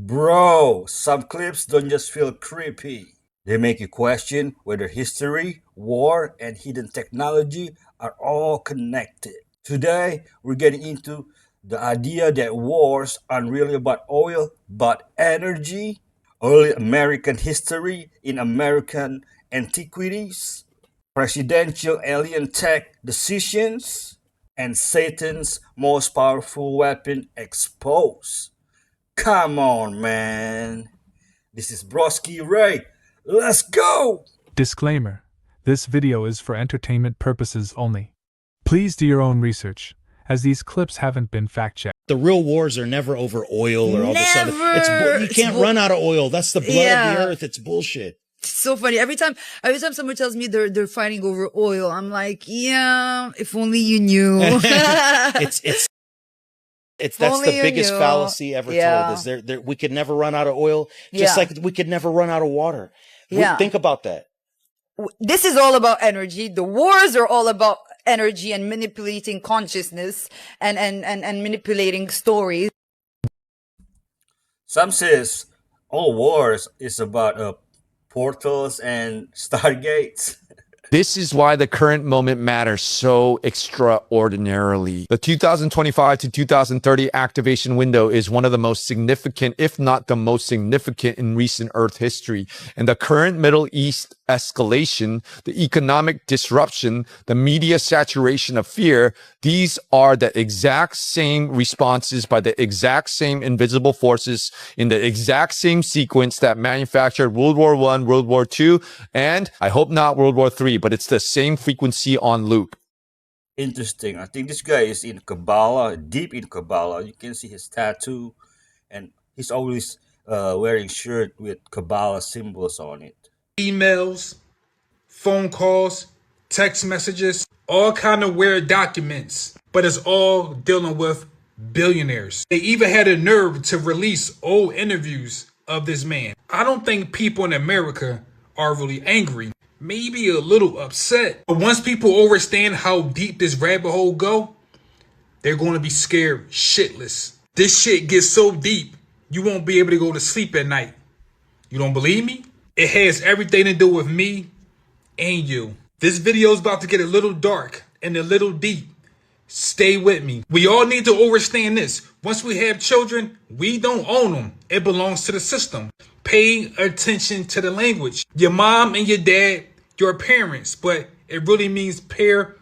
Bro, some clips don't just feel creepy. They make you question whether history, war, and hidden technology are all connected. Today, we're getting into the idea that wars aren't really about oil, but energy, early American history in American Antiquities, presidential alien tech decisions, and Satan's most powerful weapon exposed. Come on, man. This is Brosky Ray. Let's go! Disclaimer: this video is for entertainment purposes only. Please do your own research, as these clips haven't been fact-checked. The real wars are never over oil or all this other. Never! You can't run out of oil. That's the blood of Yeah. the earth. It's bullshit. It's so funny. Every time someone tells me they're fighting over oil, I'm like, yeah, if only you knew. That's the only you biggest knew. fallacy ever Yeah. told. Is there we could never run out of oil, just Yeah. like we could never run out of water. Yeah. Think about that. This is all about energy. The wars are all about energy and manipulating consciousness and manipulating stories. Some says all wars is about portals and stargates. This is why the current moment matters so extraordinarily. The 2025 to 2030 activation window is one of the most significant, if not the most significant in recent Earth history. And the current Middle East escalation, the economic disruption, the media saturation of fear, these are the exact same responses by the exact same invisible forces in the exact same sequence that manufactured World War I, World War II, and I hope not World War III, but it's the same frequency on loop. Interesting. I think this guy is in Kabbalah, deep in Kabbalah. You can see his tattoo, and he's always wearing shirt with Kabbalah symbols on it. Emails, phone calls, text messages, all kind of weird documents, but it's all dealing with billionaires. They even had a nerve to release old interviews of this man. I don't think people in America are really angry, maybe a little upset. But once people understand how deep this rabbit hole go, they're going to be scared shitless. This shit gets so deep, you won't be able to go to sleep at night. You don't believe me? It has everything to do with me and you. This video is about to get a little dark and a little deep. Stay with me. We all need to understand this. Once we have children, we don't own them. It belongs to the system. Pay attention to the language. Your mom and your dad, your parents, but it really means parent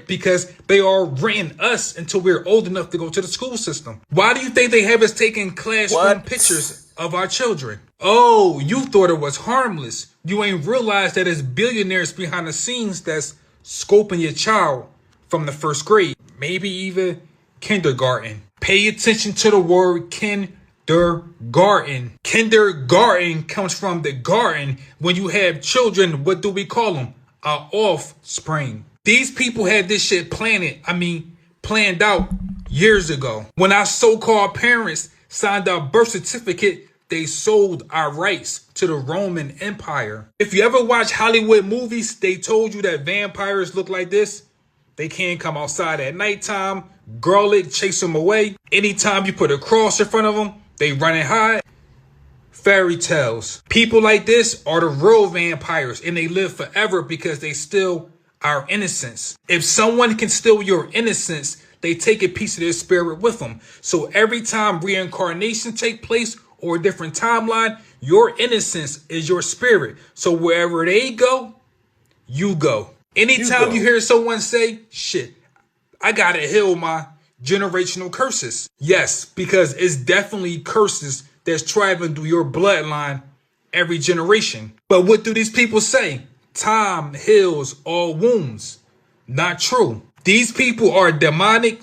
because they are renting us until we're old enough to go to the school system. Why do you think they have us taking classroom pictures of our children? Oh, you thought it was harmless. You ain't realized that there's billionaires behind the scenes that's scoping your child from the first grade, maybe even kindergarten. Pay attention to the word kindergarten. Kindergarten comes from the garden. When you have children, what do we call them? Our offspring. These people had this shit planned out years ago. When our so-called parents signed our birth certificate, they sold our rights to the Roman Empire. If you ever watch Hollywood movies, they told you that vampires look like this. They can't come outside at nighttime. Garlic chase them away. Anytime you put a cross in front of them, they run and hide. Fairy tales. People like this are the real vampires, and they live forever because they steal our innocence. If someone can steal your innocence, they take a piece of their spirit with them. So every time reincarnation take place or a different timeline, your innocence is your spirit. So wherever they go, you go. Anytime you hear someone say, shit, I gotta heal my generational curses. Yes, because it's definitely curses that's traveling through your bloodline every generation. But what do these people say? Time heals all wounds. Not true. These people are demonic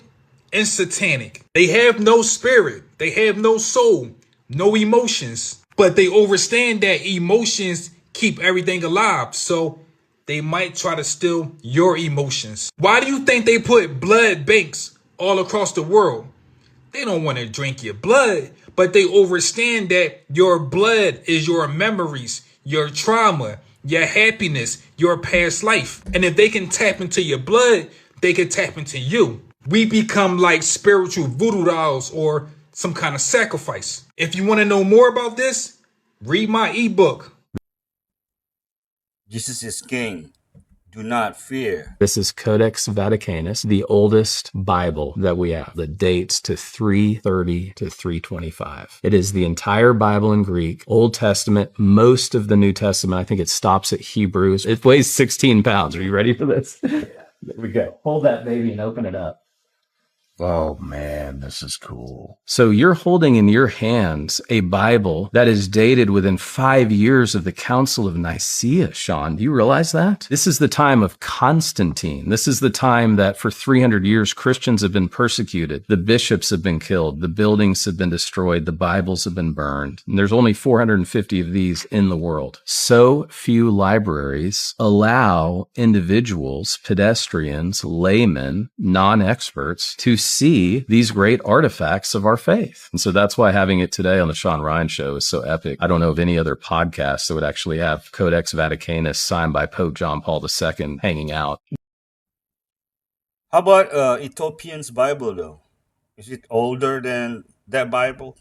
and satanic. They have no spirit. They have no soul, no emotions. But they understand that emotions keep everything alive. So they might try to steal your emotions. Why do you think they put blood banks all across the world? They don't want to drink your blood, but they understand that your blood is your memories, your trauma, your happiness, your past life. And if they can tap into your blood, they can tap into you. We become like spiritual voodoo dolls or some kind of sacrifice. If you want to know more about this, read my ebook. Jesus is king. Do not fear. This is Codex Vaticanus, the oldest Bible that we have that dates to 330 to 325. It is the entire Bible in Greek, Old Testament, most of the New Testament. I think it stops at Hebrews. It weighs 16 pounds. Are you ready for this? There we go. Hold that baby and open it up. Oh man, this is cool. So you're holding in your hands a Bible that is dated within 5 years of the Council of Nicaea, Sean. Do you realize that? This is the time of Constantine. This is the time that for 300 years Christians have been persecuted. The bishops have been killed. The buildings have been destroyed. The Bibles have been burned. And there's only 450 of these in the world. So few libraries allow individuals, pedestrians, laymen, non-experts to see these great artifacts of our faith. And so that's why having it today on the Sean Ryan Show is so epic. I don't know of any other podcast that would actually have Codex Vaticanus signed by Pope John Paul II hanging out. How about Ethiopian's Bible, though? Is it older than that Bible?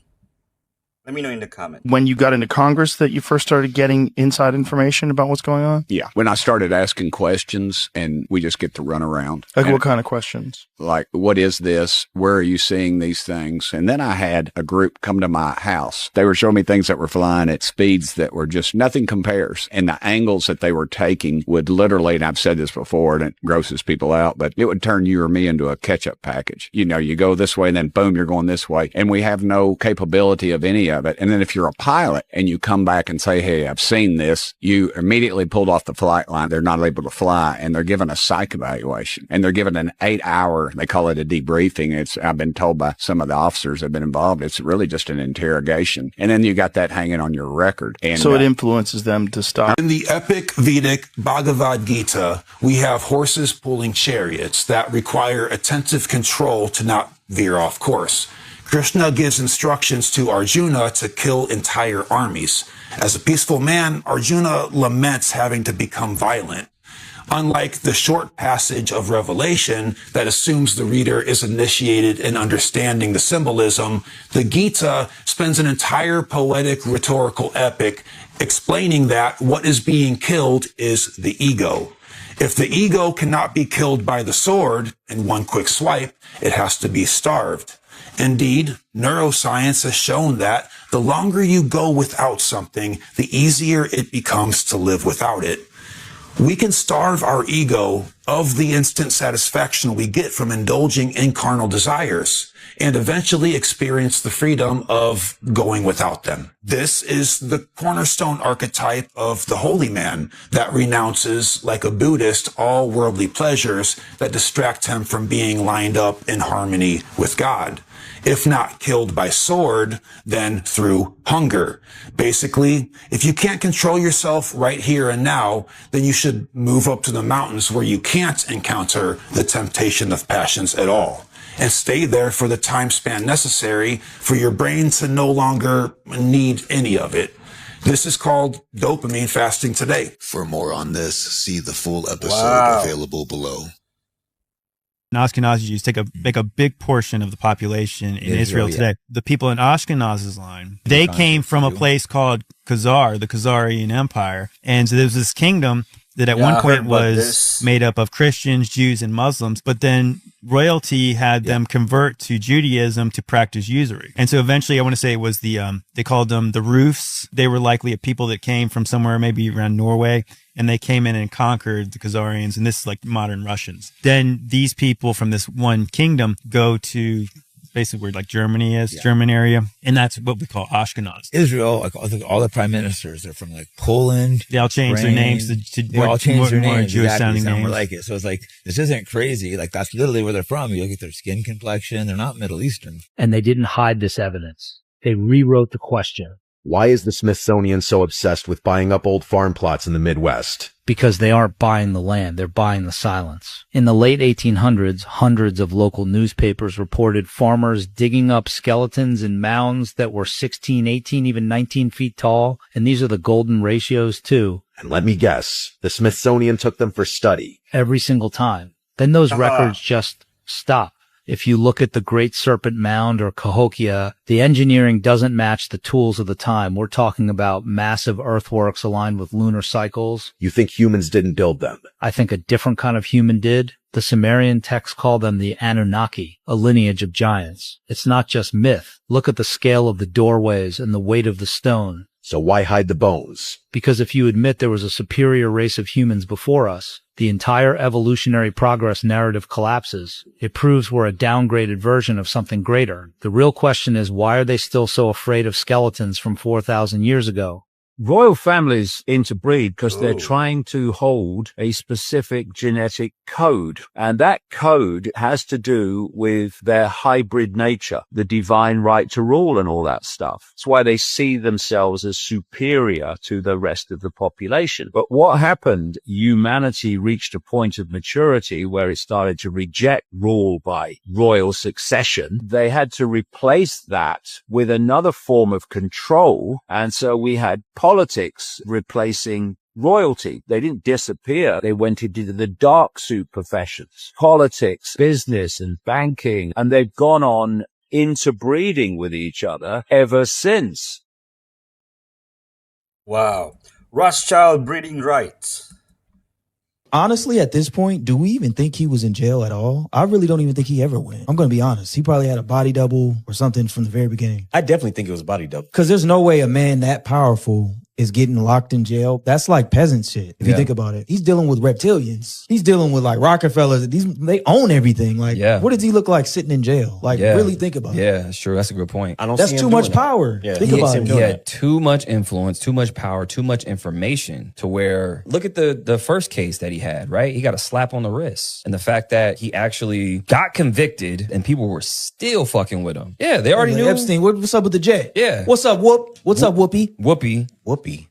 Let me know in the comments. When you got into Congress that you first started getting inside information about what's going on? Yeah. When I started asking questions and we just get to run around. Like And what kind of questions? like, what is this? Where are you seeing these things? And then I had a group come to my house. They were showing me things that were flying at speeds that were just nothing compares. And the angles that they were taking would literally, and I've said this before and it grosses people out, but it would turn you or me into a ketchup package. You know, you go this way and then boom, you're going this way. And we have no capability of any of it. And then if you're a pilot and you come back and say, hey, I've seen this, you immediately pulled off the flight line. They're not able to fly and they're given a psych evaluation and they're given an 8-hour, they call it a debriefing. I've been told by some of the officers that have been involved, it's really just an interrogation. And then you got that hanging on your record. And So it influences them to stop. In the epic Vedic Bhagavad Gita, we have horses pulling chariots that require attentive control to not veer off course. Krishna gives instructions to Arjuna to kill entire armies. As a peaceful man, Arjuna laments having to become violent. Unlike the short passage of Revelation that assumes the reader is initiated in understanding the symbolism, the Gita spends an entire poetic rhetorical epic explaining that what is being killed is the ego. If the ego cannot be killed by the sword in one quick swipe, it has to be starved. Indeed, neuroscience has shown that the longer you go without something, the easier it becomes to live without it. We can starve our ego of the instant satisfaction we get from indulging in carnal desires and eventually experience the freedom of going without them. This is the cornerstone archetype of the holy man that renounces, like a Buddhist, all worldly pleasures that distract him from being lined up in harmony with God. If not killed by sword, then through hunger. Basically, if you can't control yourself right here and now, then you should move up to the mountains where you can't encounter the temptation of passions at all, and stay there for the time span necessary for your brain to no longer need any of it. This is called dopamine fasting today. For more on this, see the full episode available below. Ashkenazi Jews make a big portion of the population in Israel today. The people in Ashkenaz's line, they came from a place called Khazar, the Khazarian Empire. And so there's this kingdom that at one point was made up of Christians, Jews, and Muslims, but then royalty had them convert to Judaism to practice usury. And so eventually, I want to say it was they called them the Roofs. They were likely a people that came from somewhere maybe around Norway, and they came in and conquered the Khazarians, and this is like modern Russians. Then these people from this one kingdom go to basically where like Germany is, German area, and that's what we call Ashkenaz. Israel, like all the prime ministers are from like Poland. They all changed their names to more Jewish sounding names. More like it. So it's like, this isn't crazy. Like that's literally where they're from. You look at their skin complexion, they're not Middle Eastern. And they didn't hide this evidence. They rewrote the question. Why is the Smithsonian so obsessed with buying up old farm plots in the Midwest? Because they aren't buying the land, they're buying the silence. In the late 1800s, hundreds of local newspapers reported farmers digging up skeletons in mounds that were 16, 18, even 19 feet tall. And these are the golden ratios too. And let me guess, the Smithsonian took them for study. Every single time. Then those records just stop. If you look at the Great Serpent Mound or Cahokia, the engineering doesn't match the tools of the time. We're talking about massive earthworks aligned with lunar cycles. You think humans didn't build them? I think a different kind of human did. The Sumerian texts call them the Anunnaki, a lineage of giants. It's not just myth. Look at the scale of the doorways and the weight of the stone. So why hide the bones? Because if you admit there was a superior race of humans before us, the entire evolutionary progress narrative collapses. It proves we're a downgraded version of something greater. The real question is, why are they still so afraid of skeletons from 4,000 years ago? Royal families interbreed because they're trying to hold a specific genetic code. And that code has to do with their hybrid nature, the divine right to rule and all that stuff. That's why they see themselves as superior to the rest of the population. But what happened? Humanity reached a point of maturity where it started to reject rule by royal succession. They had to replace that with another form of control. And so we had politics replacing royalty. They didn't disappear. They went into the dark suit professions, politics, business, and banking, and they've gone on interbreeding with each other ever since. Wow. Rothschild breeding rights. Honestly, at this point, do we even think he was in jail at all? I really don't even think he ever went. I'm going to be honest. He probably had a body double or something from the very beginning. I definitely think it was a body double. Because there's no way a man that powerful is getting locked in jail. That's like peasant shit, if you think about it. He's dealing with reptilians. He's dealing with like Rockefellers. They own everything. Like, what does he look like sitting in jail? Like, really think about it. Yeah, sure. That's a good point. I don't That's see him too doing much that. power. Yeah. Think about it. He had too much influence, too much power, too much information to where, look at the first case that he had, right? He got a slap on the wrist. And the fact that he actually got convicted and people were still fucking with him. Yeah, they already knew. Epstein, what's up with the jet? Yeah. What's up, Whoop? What's up, Whoopi? Whoopi. Whoopi.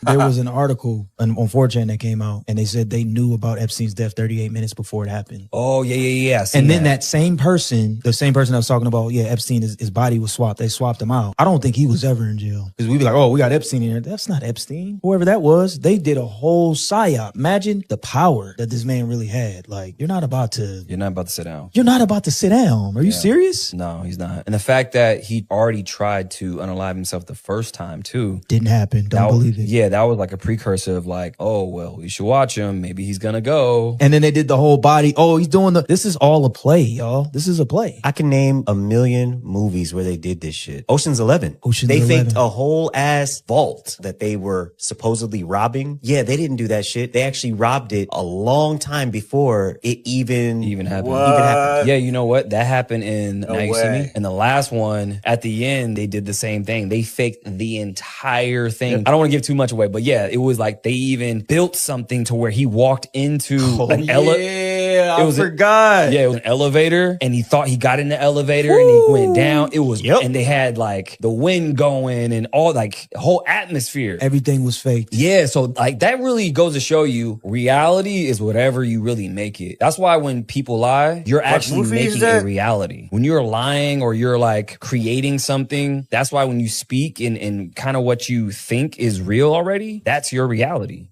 There was an article on 4chan that came out, and they said they knew about Epstein's death 38 minutes before it happened. Oh, yeah. And then that same person, the same person I was talking about, Epstein, his body was swapped. They swapped him out. I don't think he was ever in jail. Because we'd be like, oh, we got Epstein in here. That's not Epstein. Whoever that was, they did a whole psyop. Imagine the power that this man really had. Like, you're not about to sit down. You're not about to sit down. Are you serious? No, he's not. And the fact that he already tried to unalive himself the first time, too. Didn't happen. Don't believe it. Yeah, that was like a precursor of like, oh, well, you should watch him. Maybe he's going to go. And then they did the whole body. Oh, he's doing this is all a play, y'all. This is a play. I can name a million movies where they did this shit. Ocean's 11. They 11. faked a whole ass vault that they were supposedly robbing. Yeah, they didn't do that shit. They actually robbed it a long time before it even happened. Yeah, you know what? That happened in Now You See Me. And the last one, at the end, they did the same thing. They faked the entire thing. I don't want to give too much away, but yeah, it was like they even built something to where he walked into an elevator. I forgot. It was an elevator, and he thought he got in the elevator and he went down. It was, and they had like the wind going and all like whole atmosphere. Everything was fake. Yeah, so like that really goes to show you reality is whatever you really make it. That's why when people lie, you're actually making a reality. When you're lying or you're like creating something, that's why when you speak and kind of what you think is real already, that's your reality.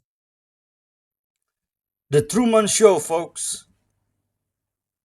The Truman Show, folks.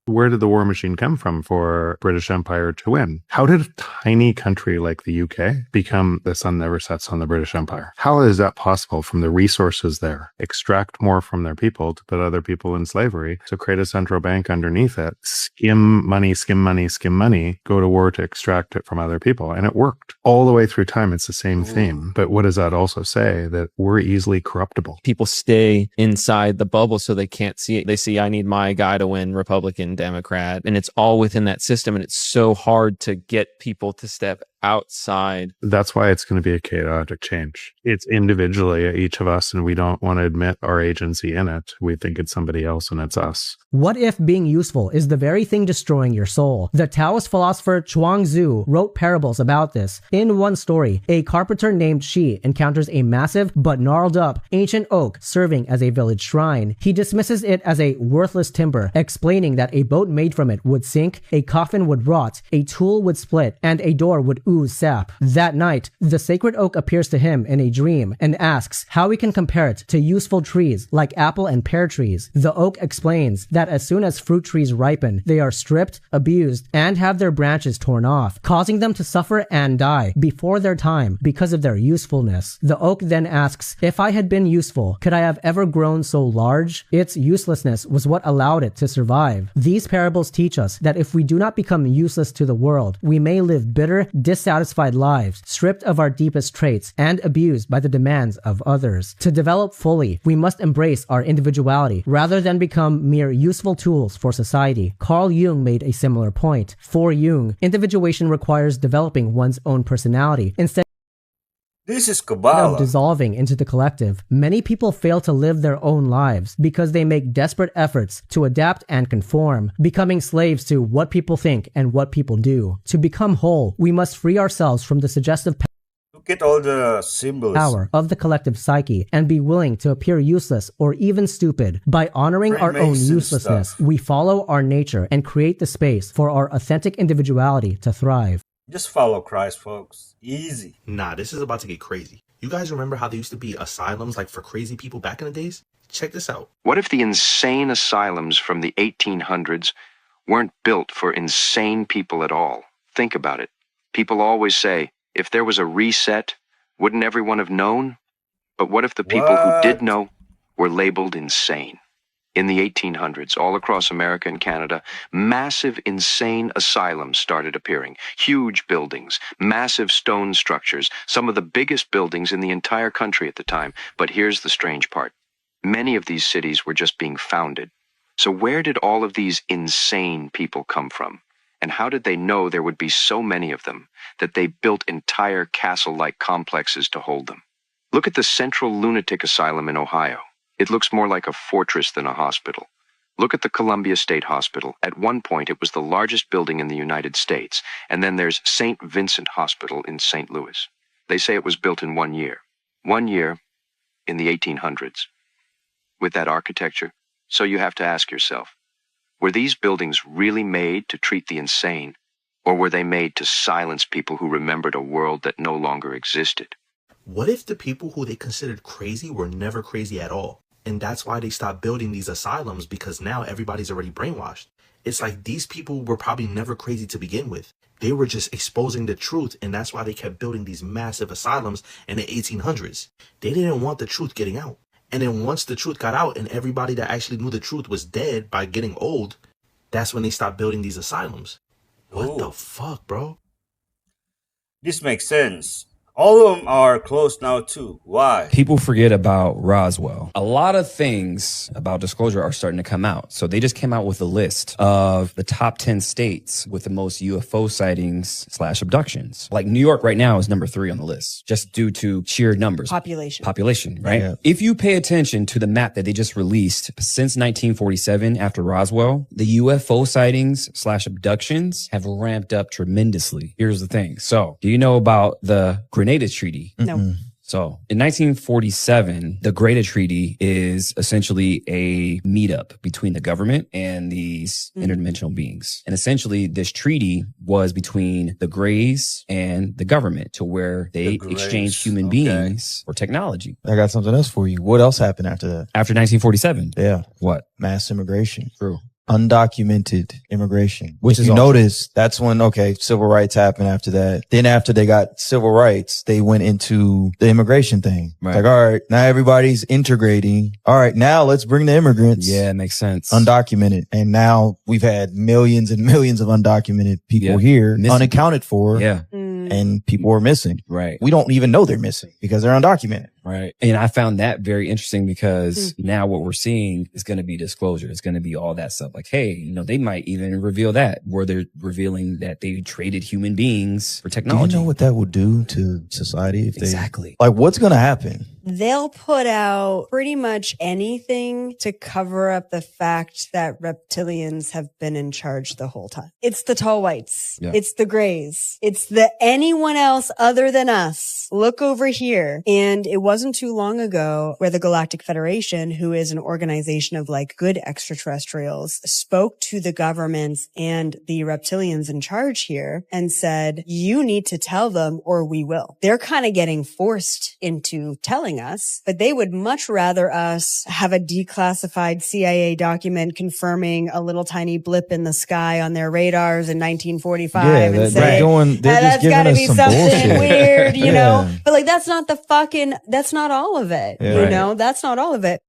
Where did the war machine come from for British Empire to win? How did a tiny country like the UK become the sun never sets on the British Empire? How is that possible from the resources there? Extract more from their people to put other people in slavery, to create a central bank underneath it, skim money, go to war to extract it from other people. And it worked. All the way through time, it's the same theme. But what does that also say? That we're easily corruptible. People stay inside the bubble so they can't see it. They see, I need my guy to win, Republican, Democrat, and it's all within that system, and it's so hard to get people to step outside. That's why it's going to be a chaotic change. It's individually each of us, and we don't want to admit our agency in it. We think it's somebody else, and it's us. What if being useful is the very thing destroying your soul? The Taoist philosopher Chuang-Tzu wrote parables about this. In one story, a carpenter named Shi encounters a massive but gnarled up ancient oak serving as a village shrine. He dismisses it as a worthless timber, explaining that a boat made from it would sink, a coffin would rot, a tool would split, and a door would ooze sap. That night, the sacred oak appears to him in a dream and asks how he can compare it to useful trees like apple and pear trees. The oak explains that as soon as fruit trees ripen, they are stripped, abused, and have their branches torn off, causing them to suffer and die before their time because of their usefulness. The oak then asks, if I had been useful, could I have ever grown so large? Its uselessness was what allowed it to survive. These parables teach us that if we do not become useless to the world, we may live bitter, dissatisfied lives, stripped of our deepest traits and abused by the demands of others. To develop fully, we must embrace our individuality rather than become mere useful tools for society. Carl Jung made a similar point. For Jung, individuation requires developing one's own personality instead This is Kabbalah. of dissolving into the collective. Many people fail to live their own lives because they make desperate efforts to adapt and conform, becoming slaves to what people think and what people do. To become whole, we must free ourselves from the suggestive Look at all the symbols. power of the collective psyche and be willing to appear useless or even stupid. By honoring our own Freemason uselessness, stuff. we follow our nature and create the space for our authentic individuality to thrive. Just follow Christ, folks. Easy. Nah, this is about to get crazy. You guys remember how there used to be asylums like for crazy people back in the days? Check this out. What if the insane asylums from the 1800s weren't built for insane people at all? Think about it. People always say, if there was a reset, wouldn't everyone have known? But what if the people who did know were labeled insane? In the 1800s, all across America and Canada, massive insane asylums started appearing. Huge buildings, massive stone structures, some of the biggest buildings in the entire country at the time. But here's the strange part. Many of these cities were just being founded. So where did all of these insane people come from? And how did they know there would be so many of them that they built entire castle-like complexes to hold them? Look at the Central Lunatic Asylum in Ohio. It looks more like a fortress than a hospital. Look at the Columbia State Hospital. At one point, it was the largest building in the United States. And then there's St. Vincent Hospital in St. Louis. They say it was built in 1 year. 1 year in the 1800s. With that architecture. So you have to ask yourself, were these buildings really made to treat the insane? Or were they made to silence people who remembered a world that no longer existed? What if the people who they considered crazy were never crazy at all? And that's why they stopped building these asylums, because now everybody's already brainwashed. It's like these people were probably never crazy to begin with. They were just exposing the truth, and that's why they kept building these massive asylums in the 1800s. They didn't want the truth getting out. And then once the truth got out and everybody that actually knew the truth was dead by getting old, that's when they stopped building these asylums. What the fuck, bro? This makes sense. All of them are closed now too. Why? People forget about Roswell. A lot of things about disclosure are starting to come out. So they just came out with a list of the top 10 states with the most UFO sightings / abductions. Like New York right now is number 3 on the list, just due to sheer numbers. Population, right? Yeah. If you pay attention to the map that they just released since 1947 after Roswell, the UFO sightings / abductions have ramped up tremendously. Here's the thing. So do you know about the Grenada Treaty? No. So in 1947, the Grenada Treaty is essentially a meetup between the government and these interdimensional beings. And essentially this treaty was between the Greys and the government, to where they exchanged human beings for technology. I got something else for you. What else happened after that? After 1947? Yeah. What? Mass immigration. True. Undocumented immigration. Which if is you all notice, that's when, civil rights happened after that. Then after they got civil rights, they went into the immigration thing. Right. Like, all right, now everybody's integrating. All right, now let's bring the immigrants. Yeah, it makes sense. Undocumented. And now we've had millions and millions of undocumented people here, unaccounted for. Yeah. And people are missing. Right. We don't even know they're missing because they're undocumented. Right. And I found that very interesting, because now what we're seeing is going to be disclosure. It's going to be all that stuff. Like, hey, they might even reveal that, where they're revealing that they traded human beings for technology. Do you know what that would do to society? If Exactly. Like, what's going to happen? They'll put out pretty much anything to cover up the fact that reptilians have been in charge the whole time. It's the tall whites. Yeah. It's the grays. It's the anyone else other than us us, look over here. And it wasn't too long ago where the Galactic Federation, who is an organization of like good extraterrestrials, spoke to the governments and the reptilians in charge here and said, you need to tell them or we will. They're kind of getting forced into telling us, but they would much rather us have a declassified CIA document confirming a little tiny blip in the sky on their radars in 1945 and say, that's gotta be something bullshit. Weird, you know? But like, that's not that's not all of it, you know? That's not all of it.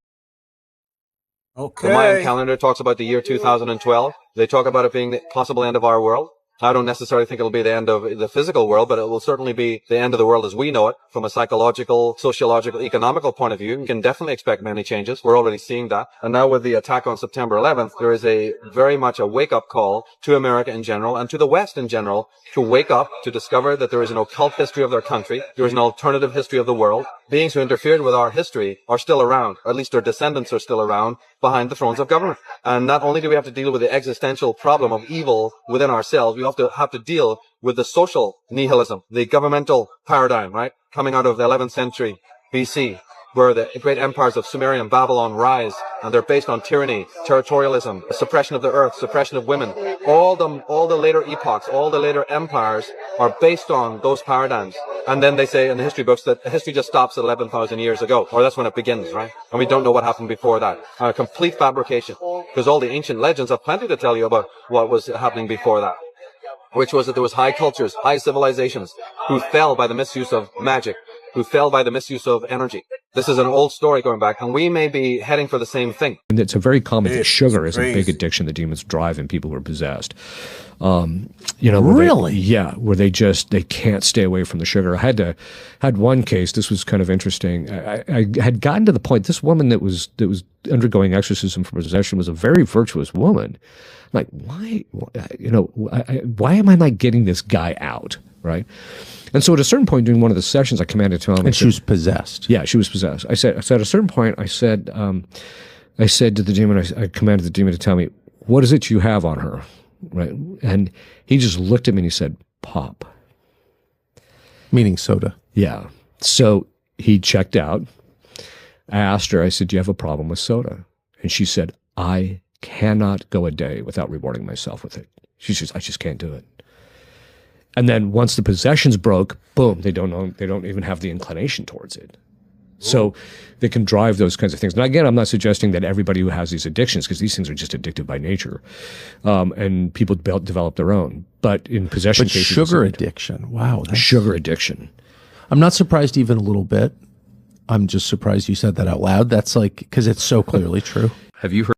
Okay. The Mayan calendar talks about the year 2012. They talk about it being the possible end of our world. I don't necessarily think it'll be the end of the physical world, but it will certainly be the end of the world as we know it from a psychological, sociological, economical point of view. You can definitely expect many changes. We're already seeing that. And now with the attack on September 11th, there is a very much a wake-up call to America in general and to the West in general to wake up, to discover that there is an occult history of their country. There is an alternative history of the world. Beings who interfered with our history are still around, or at least their descendants are still around behind the thrones of government. And not only do we have to deal with the existential problem of evil within ourselves, we have to deal with the social nihilism, the governmental paradigm, right? Coming out of the 11th century BC, where the great empires of Sumeria and Babylon rise, and they're based on tyranny, territorialism, suppression of the earth, suppression of women. All the later epochs, all the later empires are based on those paradigms. And then they say in the history books that history just stops at 11,000 years ago, or that's when it begins, right? And we don't know what happened before that. A complete fabrication. Because all the ancient legends have plenty to tell you about what was happening before that. Which was that there was high cultures, high civilizations who fell by the misuse of magic, who fell by the misuse of energy. This is an old story going back, and we may be heading for the same thing. And it's a very common thing. Sugar is a big addiction that demons drive in people who are possessed. You know, really? Where they can't stay away from the sugar. I had one case. This was kind of interesting. I had gotten to the point. This woman that was undergoing exorcism for possession was a very virtuous woman. Like, why? You know, why am I not getting this guy out? Right. And so at a certain point during one of the sessions, I commanded to him. And she was possessed. Yeah, she was possessed. I said at a certain point, I said to the demon, I commanded the demon to tell me, what is it you have on her? Right. And he just looked at me and he said, pop. Meaning soda. Yeah. So he checked out. I asked her, I said, do you have a problem with soda? And she said, I cannot go a day without rewarding myself with it. She says, I just can't do it. And then once the possessions broke, boom, they don't even have the inclination towards it. So they can drive those kinds of things. Now, again, I'm not suggesting that everybody who has these addictions, because these things are just addictive by nature, and people develop their own. But in possession cases, sugar addiction. Wow. Sugar addiction. I'm not surprised even a little bit. I'm just surprised you said that out loud. That's like, because it's so clearly true. Have you heard?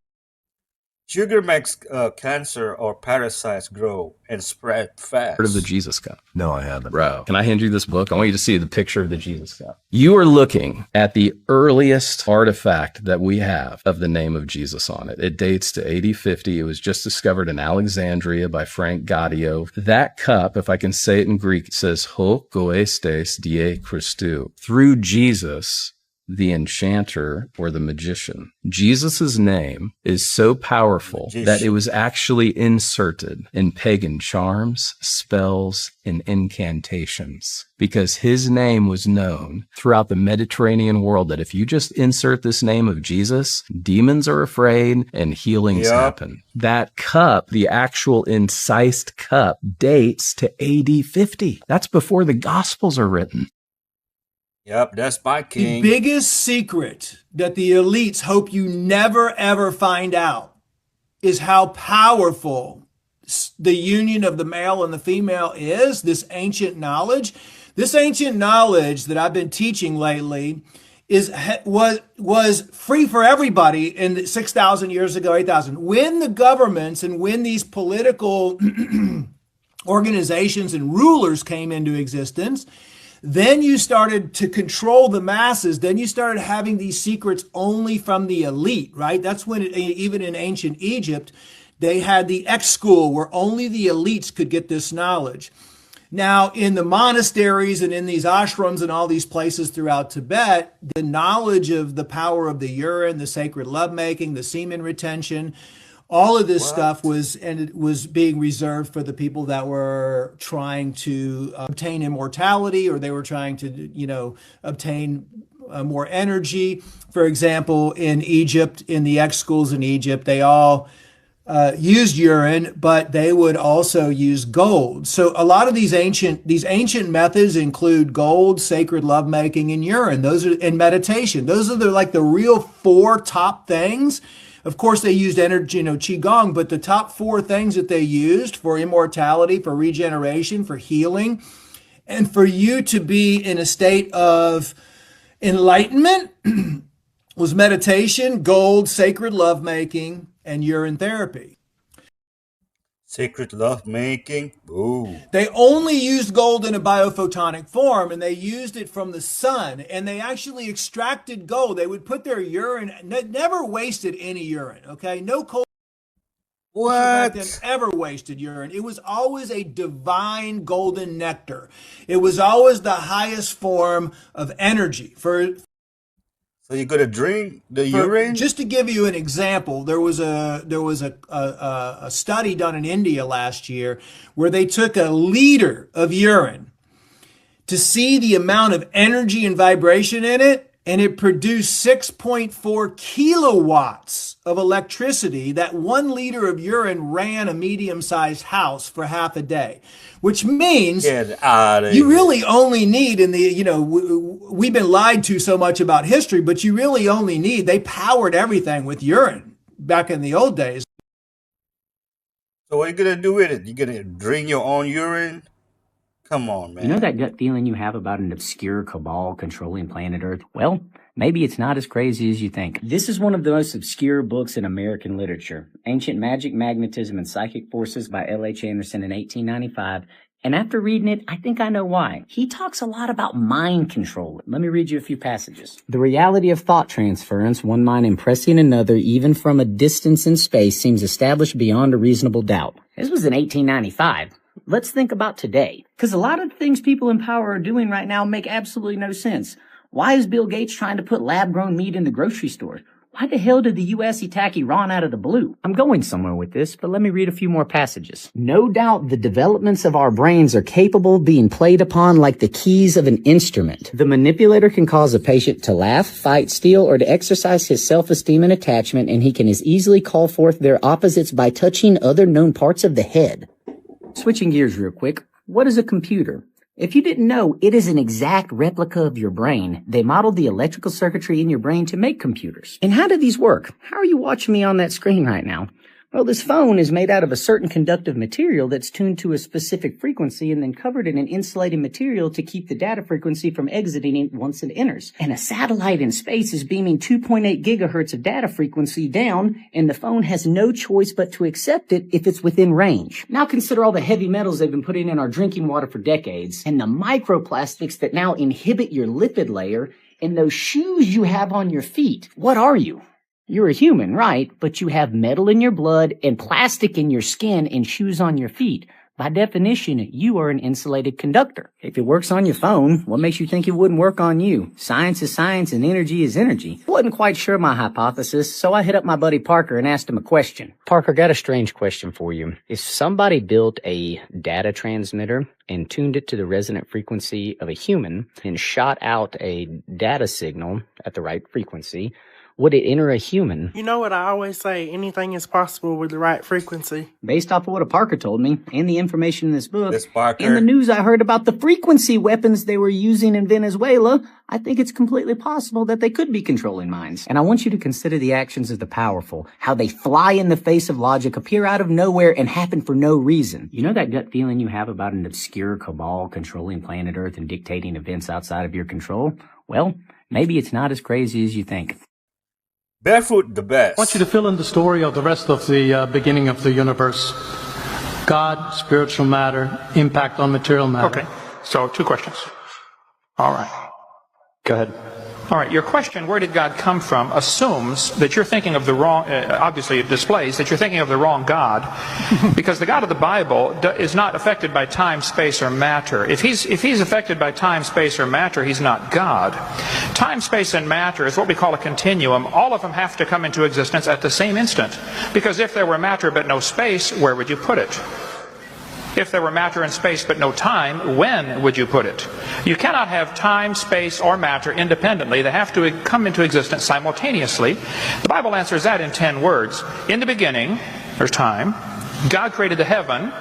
Sugar makes cancer or parasites grow and spread fast. Heard of the Jesus Cup? No, I haven't. Bro, can I hand you this book? I want you to see the picture of the Jesus Cup. You are looking at the earliest artifact that we have of the name of Jesus on it. It dates to AD 50. It was just discovered in Alexandria by Frank Gaudio. That cup, if I can say it in Greek, it says, Ho goestes die Christou. Through Jesus, the enchanter or the magician. Jesus's name is so powerful that it was actually inserted in pagan charms, spells, and incantations, because his name was known throughout the Mediterranean world that if you just insert this name of Jesus, demons are afraid and healings happen. That cup, the actual incised cup, dates to AD 50. That's before the Gospels are written. Yep, that's my king. The biggest secret that the elites hope you never, ever find out is how powerful the union of the male and the female is, this ancient knowledge. This ancient knowledge that I've been teaching lately was free for everybody in 6,000 years ago, 8,000. When the governments and when these political organizations and rulers came into existence, then you started to control the masses. Then you started having these secrets only from the elite, right? That's when, even in ancient Egypt, they had the X school where only the elites could get this knowledge. Now, in the monasteries and in these ashrams and all these places throughout Tibet, the knowledge of the power of the urine, the sacred lovemaking, the semen retention, All of this stuff was being reserved for the people that were trying to obtain immortality, or they were trying to, obtain more energy. For example, in Egypt, in the X schools in Egypt, they all used urine, but they would also use gold. So a lot of these ancient methods include gold, sacred lovemaking, and urine. Those are in meditation. Those are the real 4 top things. Of course, they used energy, qigong, but the top 4 things that they used for immortality, for regeneration, for healing, and for you to be in a state of enlightenment was meditation, gold, sacred lovemaking, and urine therapy. Sacred lovemaking? Ooh. They only used gold in a biophotonic form, and they used it from the sun, and they actually extracted gold. They would put their urine, never wasted any urine, okay? No cold back then ever wasted urine. It was always a divine golden nectar. It was always the highest form of energy. So you're gonna drink the urine? Just to give you an example, there was a study done in India last year where they took a liter of urine to see the amount of energy and vibration in it, and it produced 6.4 kilowatts of electricity. That 1 liter of urine ran a medium-sized house for half a day, which means you really only need we've been lied to so much about history, but you really only need, they powered everything with urine back in the old days. So what are you going to do with it? You going to drink your own urine? Come on, man. You know that gut feeling you have about an obscure cabal controlling planet Earth? Well, maybe it's not as crazy as you think. This is one of the most obscure books in American literature, Ancient Magic, Magnetism, and Psychic Forces by L.H. Anderson in 1895. And after reading it, I think I know why. He talks a lot about mind control. Let me read you a few passages. The reality of thought transference, one mind impressing another even from a distance in space, seems established beyond a reasonable doubt. This was in 1895. Let's think about today. Because a lot of the things people in power are doing right now make absolutely no sense. Why is Bill Gates trying to put lab-grown meat in the grocery store? Why the hell did the U.S. attack Iran out of the blue? I'm going somewhere with this, but let me read a few more passages. No doubt the developments of our brains are capable of being played upon like the keys of an instrument. The manipulator can cause a patient to laugh, fight, steal, or to exercise his self-esteem and attachment, and he can as easily call forth their opposites by touching other known parts of the head. Switching gears real quick, what is a computer? If you didn't know, it is an exact replica of your brain. They modeled the electrical circuitry in your brain to make computers. And how do these work? How are you watching me on that screen right now? Well, this phone is made out of a certain conductive material that's tuned to a specific frequency and then covered in an insulated material to keep the data frequency from exiting it once it enters. And a satellite in space is beaming 2.8 gigahertz of data frequency down, and the phone has no choice but to accept it if it's within range. Now consider all the heavy metals they've been putting in our drinking water for decades, and the microplastics that now inhibit your lipid layer, and those shoes you have on your feet. What are you? You're a human, right? But you have metal in your blood and plastic in your skin and shoes on your feet. By definition, you are an insulated conductor. If it works on your phone, what makes you think it wouldn't work on you? Science is science and energy is energy. Wasn't quite sure my hypothesis, so I hit up my buddy Parker and asked him a question. Parker, got a strange question for you. If somebody built a data transmitter and tuned it to the resonant frequency of a human and shot out a data signal at the right frequency, would it enter a human? You know what I always say, anything is possible with the right frequency. Based off of what a Parker told me, and the information in this book, and the news I heard about the frequency weapons they were using in Venezuela, I think it's completely possible that they could be controlling minds. And I want you to consider the actions of the powerful, how they fly in the face of logic, appear out of nowhere, and happen for no reason. You know that gut feeling you have about an obscure cabal controlling planet Earth and dictating events outside of your control? Well, maybe it's not as crazy as you think. Barefoot the best. I want you to fill in the story of the rest of the beginning of the universe. God, spiritual matter, impact on material matter. Okay, so 2 questions. All right. Go ahead. All right, your question, where did God come from, assumes that you're thinking of the wrong, obviously it displays that you're thinking of the wrong God, because the God of the Bible is not affected by time, space, or matter. If he's affected by time, space, or matter, he's not God. Time, space, and matter is what we call a continuum. All of them have to come into existence at the same instant, because if there were matter but no space, where would you put it? If there were matter and space but no time, when would you put it? You cannot have time, space, or matter independently. They have to come into existence simultaneously. The Bible answers that in 10 words. In the beginning, there's time. God created the heaven,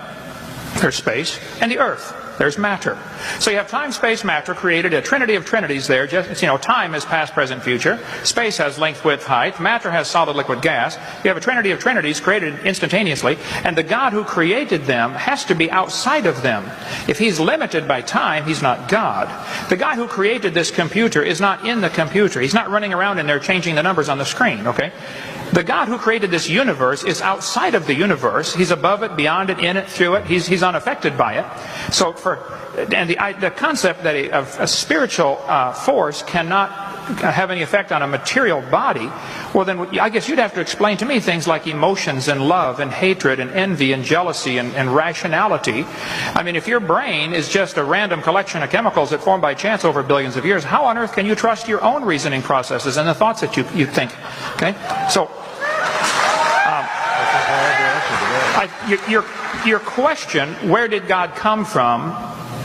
there's space, and the earth. There's matter. So you have time, space, matter, created a trinity of trinities there. Just, time is past, present, future. Space has length, width, height. Matter has solid, liquid, gas. You have a trinity of trinities created instantaneously. And the God who created them has to be outside of them. If he's limited by time, he's not God. The guy who created this computer is not in the computer. He's not running around in there changing the numbers on the screen, okay? The God who created this universe is outside of the universe. He's above it, beyond it, in it, through it. He's unaffected by it. So the concept that a spiritual force cannot have any effect on a material body, well then I guess you'd have to explain to me things like emotions and love and hatred and envy and jealousy and rationality. I mean, if your brain is just a random collection of chemicals that formed by chance over billions of years, how on earth can you trust your own reasoning processes and the thoughts that you think? Okay, so your question, where did God come from,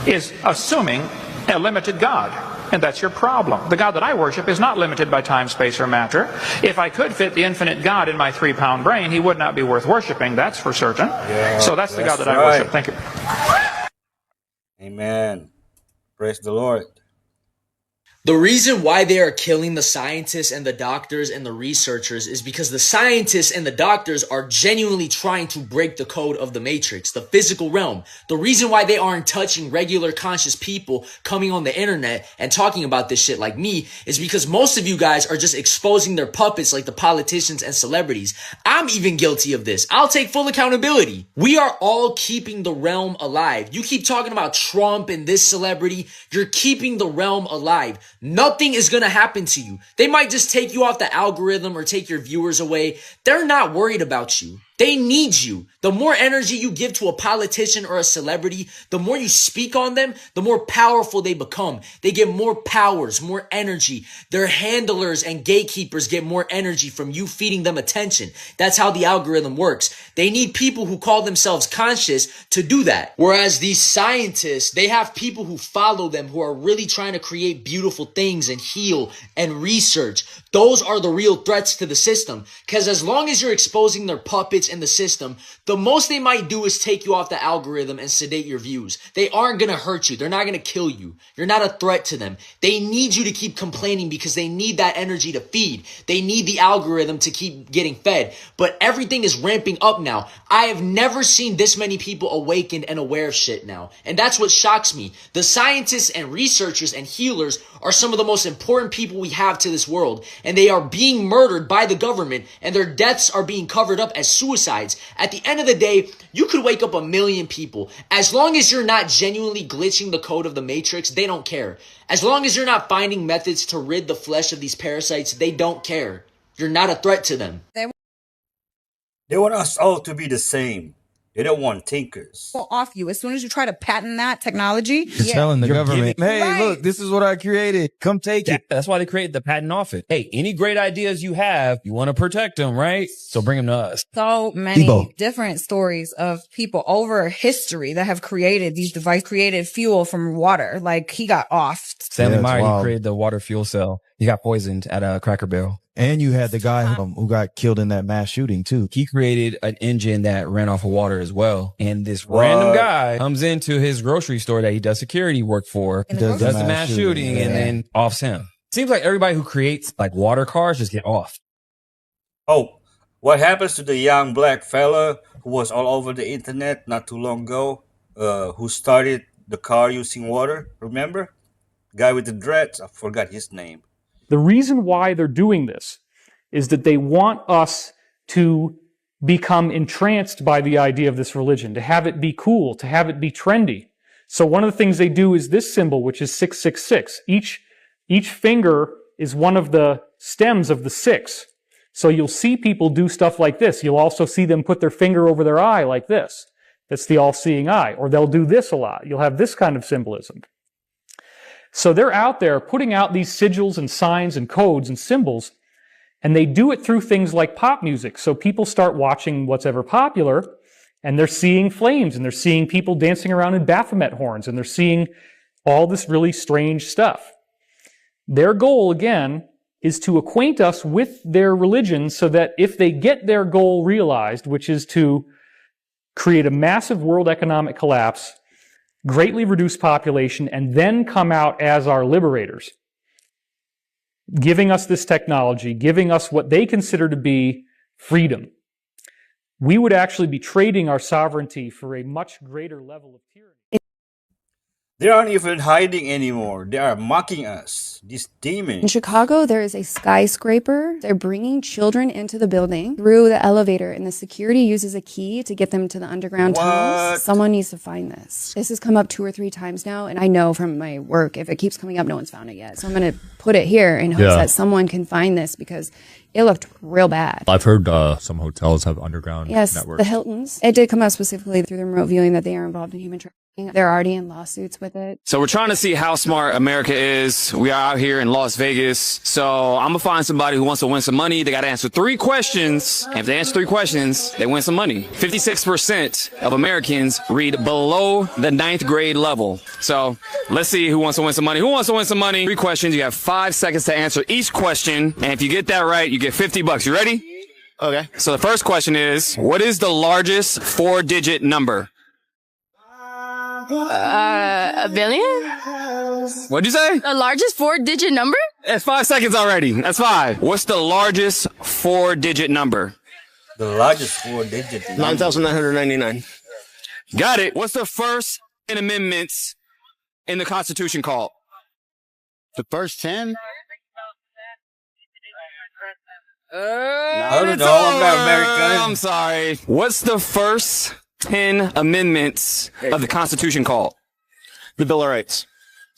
is assuming a limited God. And that's your problem. The God that I worship is not limited by time, space, or matter. If I could fit the infinite God in my 3-pound brain, he would not be worth worshiping, that's for certain. Yeah, so that's the God that I worship. Thank you. Amen. Praise the Lord. The reason why they are killing the scientists and the doctors and the researchers is because the scientists and the doctors are genuinely trying to break the code of the matrix, the physical realm. The reason why they aren't touching regular conscious people coming on the internet and talking about this shit like me is because most of you guys are just exposing their puppets like the politicians and celebrities. I'm even guilty of this. I'll take full accountability. We are all keeping the realm alive. You keep talking about Trump and this celebrity. You're keeping the realm alive. Nothing is going to happen to you. They might just take you off the algorithm or take your viewers away. They're not worried about you. They need you. The more energy you give to a politician or a celebrity, the more you speak on them, the more powerful they become. They get more powers, more energy. Their handlers and gatekeepers get more energy from you feeding them attention. That's how the algorithm works. They need people who call themselves conscious to do that. Whereas these scientists, they have people who follow them who are really trying to create beautiful things and heal and research. Those are the real threats to the system. Because as long as you're exposing their puppets in the system, the most they might do is take you off the algorithm and sedate your views. They aren't going to hurt you. They're not going to kill you. You're not a threat to them. They need you to keep complaining because they need that energy to feed. They need the algorithm to keep getting fed. But everything is ramping up now. I have never seen this many people awakened and aware of shit now. And that's what shocks me. The scientists and researchers and healers are some of the most important people we have to this world. And they are being murdered by the government, and their deaths are being covered up as suicides. At the end of the day, you could wake up 1 million people. As long as you're not genuinely glitching the code of the matrix, they don't care. As long as you're not finding methods to rid the flesh of these parasites, they don't care. You're not a threat to them. They want us all to be the same. They don't want tinkers. Off you as soon as you try to patent that technology. You're telling the government, hey, Right. look, this is what I created. Come take it. That's why they created the patent office. Hey, any great ideas you have, you want to protect them, right? So bring them to us. So many Debo. different stories of people over history that have created these devices, created fuel from water. Like he got off. Stanley Yeah, it's Meyer, he wild. created the water fuel cell. He got poisoned at a Cracker Barrel. And you had the guy who got killed in that mass shooting too. He created an engine that ran off of water as well. And this random guy comes into his grocery store that he does security work for, does the mass shooting, and then offs him. Seems like everybody who creates like water cars just get off. Oh, what happens to the young black fella who was all over the internet not too long ago, who started the car using water? Remember? Guy with the dreads, I forgot his name. The reason why they're doing this is that they want us to become entranced by the idea of this religion, to have it be cool, to have it be trendy. So one of the things they do is this symbol, which is 666. Each finger is one of the stems of the 6. So you'll see people do stuff like this. You'll also see them put their finger over their eye like this. That's the all-seeing eye. Or they'll do this a lot. You'll have this kind of symbolism. So they're out there putting out these sigils and signs and codes and symbols, and they do it through things like pop music. So people start watching what's ever popular, and they're seeing flames, and they're seeing people dancing around in Baphomet horns, and they're seeing all this really strange stuff. Their goal, again, is to acquaint us with their religion so that if they get their goal realized, which is to create a massive world economic collapse, greatly reduce population, and then come out as our liberators, giving us this technology, giving us what they consider to be freedom, we would actually be trading our sovereignty for a much greater level of tyranny. They aren't even hiding anymore. They are mocking us. These demons. In Chicago, there is a skyscraper. They're bringing children into the building through the elevator, and the security uses a key to get them to the underground tunnels. Someone needs to find this. This has come up 2 or 3 times now, and I know from my work, if it keeps coming up, no one's found it yet. So I'm going to put it here in hopes that someone can find this, because it looked real bad. I've heard some hotels have underground networks. The Hiltons. It did come out specifically through the remote viewing that they are involved in human trafficking. They're already in lawsuits with it. So we're trying to see how smart America is. We are out here in Las Vegas. So I'm going to find somebody who wants to win some money. They got to answer 3 questions. And if they answer 3 questions, they win some money. 56% of Americans read below the 9th grade level. So let's see who wants to win some money. Who wants to win some money? 3 questions. You have 5 seconds to answer each question. And if you get that right, you get $50. You ready? Okay. So the first question is, what is the largest 4-digit number? A billion? What'd you say? The largest 4-digit number? That's 5 seconds already. That's 5. What's the largest 4-digit number? The largest 4-digit number. 9,999. Got it. What's the first 10 amendments in the Constitution called? The first 10? I don't know. I'm not American. I'm sorry. What's the first 10 amendments of the Constitution called? The Bill of Rights.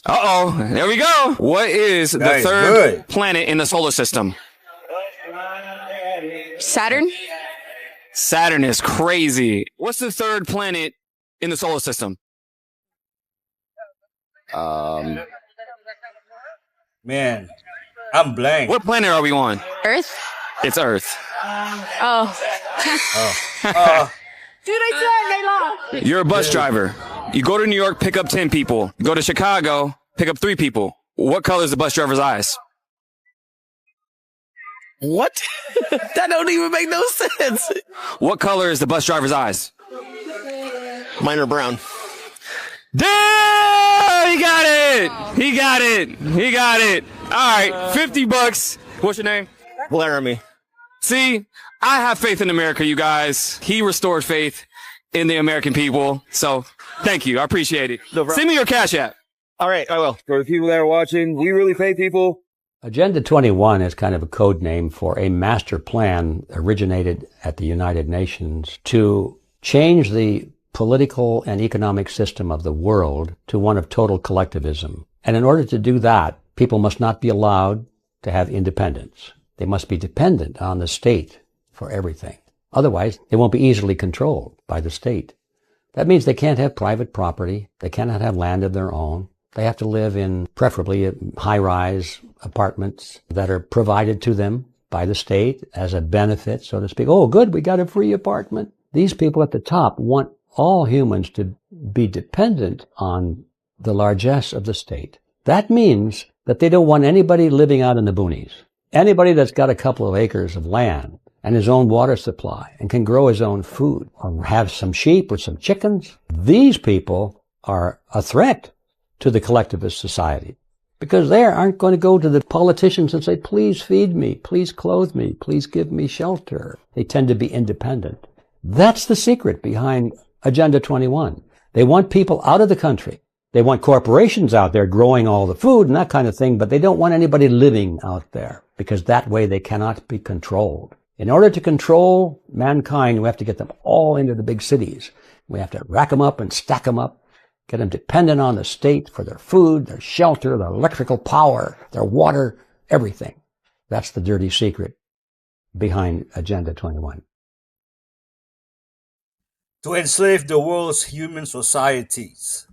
Uh-oh. There we go. What is the third planet in the solar system? Saturn? Saturn is crazy. What's the third planet in the solar system? Man, I'm blank. What planet are we on? Earth? It's Earth. Oh. Dude, I said they lost. You're a bus driver. You go to New York, pick up 10 people. You go to Chicago, pick up 3 people. What color is the bus driver's eyes? What? That don't even make no sense. What color is the bus driver's eyes? Mine are brown. Damn! He got it! He got it! He got it! All right, $50. What's your name? Laramie. See, I have faith in America, you guys. He restored faith in the American people. So, thank you. I appreciate it. Send me your Cash App. All right, I will. For the people that are watching, we really faith people. Agenda 21 is kind of a code name for a master plan originated at the United Nations to change the political and economic system of the world to one of total collectivism. And in order to do that, people must not be allowed to have independence. They must be dependent on the state for everything. Otherwise, they won't be easily controlled by the state. That means they can't have private property. They cannot have land of their own. They have to live in preferably high-rise apartments that are provided to them by the state as a benefit, so to speak. Oh, good, we got a free apartment. These people at the top want all humans to be dependent on the largesse of the state. That means that they don't want anybody living out in the boonies. Anybody that's got a couple of acres of land and his own water supply and can grow his own food or have some sheep or some chickens, these people are a threat to the collectivist society because they aren't going to go to the politicians and say, please feed me, please clothe me, please give me shelter. They tend to be independent. That's the secret behind Agenda 21. They want people out of the country. They want corporations out there growing all the food and that kind of thing, but they don't want anybody living out there because that way they cannot be controlled. In order to control mankind, we have to get them all into the big cities. We have to rack them up and stack them up, get them dependent on the state for their food, their shelter, their electrical power, their water, everything. That's the dirty secret behind Agenda 21. To enslave the world's human societies.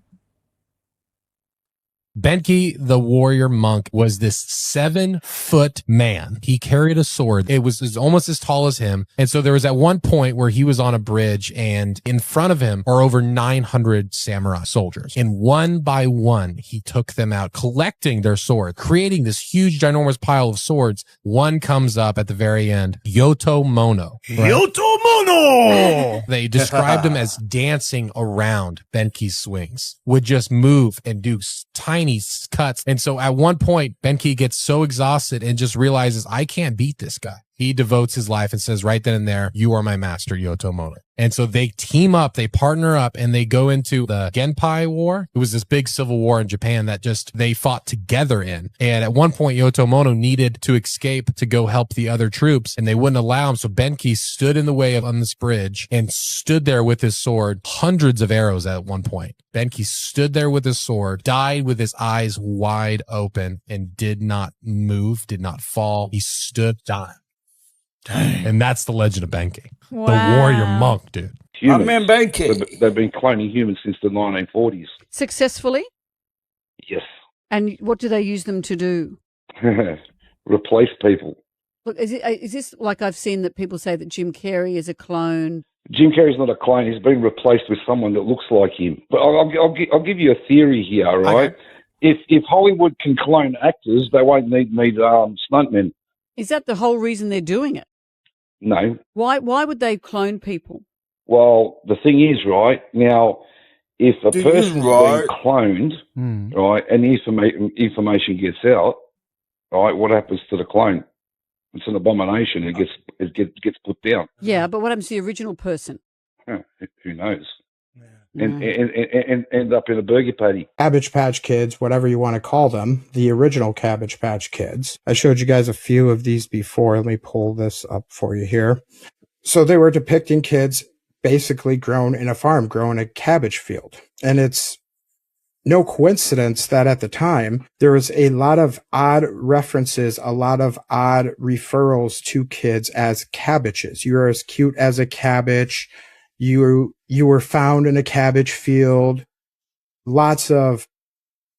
Benki, the warrior monk, was this 7-foot man. He carried a sword. It was almost as tall as him. And so there was at one point where he was on a bridge, and in front of him are over 900 samurai soldiers. And one by one, he took them out, collecting their sword, creating this huge, ginormous pile of swords. One comes up at the very end, Yoto Mono. Right? Yoto Mono! They described him as dancing around Benki's swings, would just move and do tiny cuts. And so at one point, Benki gets so exhausted and just realizes, I can't beat this guy. He devotes his life and says right then and there, you are my master, Yoto Mono. And so they team up, they partner up, and they go into the Genpei War. It was this big civil war in Japan that they fought together in. And at one point, Yoto Mono needed to escape to go help the other troops, and they wouldn't allow him. So Benki stood in the way on this bridge and stood there with his sword, hundreds of arrows at one point. Benki stood there with his sword, died with his eyes wide open, and did not move, did not fall. He stood, died. Dang. And that's the legend of Benki, Wow. the warrior monk, dude. I mean, Benki. They've been cloning humans since the 1940s. Successfully? Yes. And what do they use them to do? Replace people. Look, is this like I've seen that people say that Jim Carrey is a clone? Jim Carrey's not a clone. He's been replaced with someone that looks like him. But I'll give you a theory here, right? Okay. If Hollywood can clone actors, they won't need stuntmen. Is that the whole reason they're doing it? No. Why would they clone people? Well, the thing is, right, now, if a person's been cloned, right, and the information gets out, right, what happens to the clone? It's an abomination. It gets put down. Yeah, but what happens to the original person? Who knows? And end up in a burger patty. Cabbage Patch Kids, whatever you want to call them, the original Cabbage Patch Kids. I showed you guys a few of these before. Let me pull this up for you here. So they were depicting kids basically grown in a farm, grown in a cabbage field. And it's no coincidence that at the time, there was a lot of odd references, a lot of odd referrals to kids as cabbages. You're as cute as a cabbage. You were found in a cabbage field. Lots of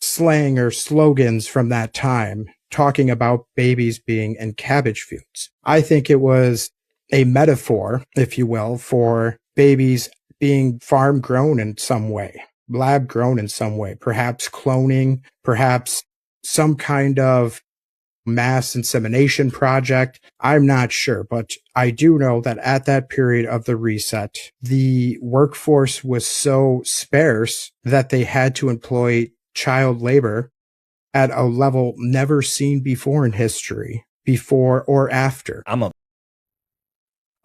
slang or slogans from that time talking about babies being in cabbage fields. I think it was a metaphor, if you will, for babies being farm grown in some way, lab grown in some way, perhaps cloning, perhaps some kind of mass insemination project. I'm not sure, but I do know that at that period of the reset, the workforce was so sparse that they had to employ child labor at a level never seen before in history, before or after.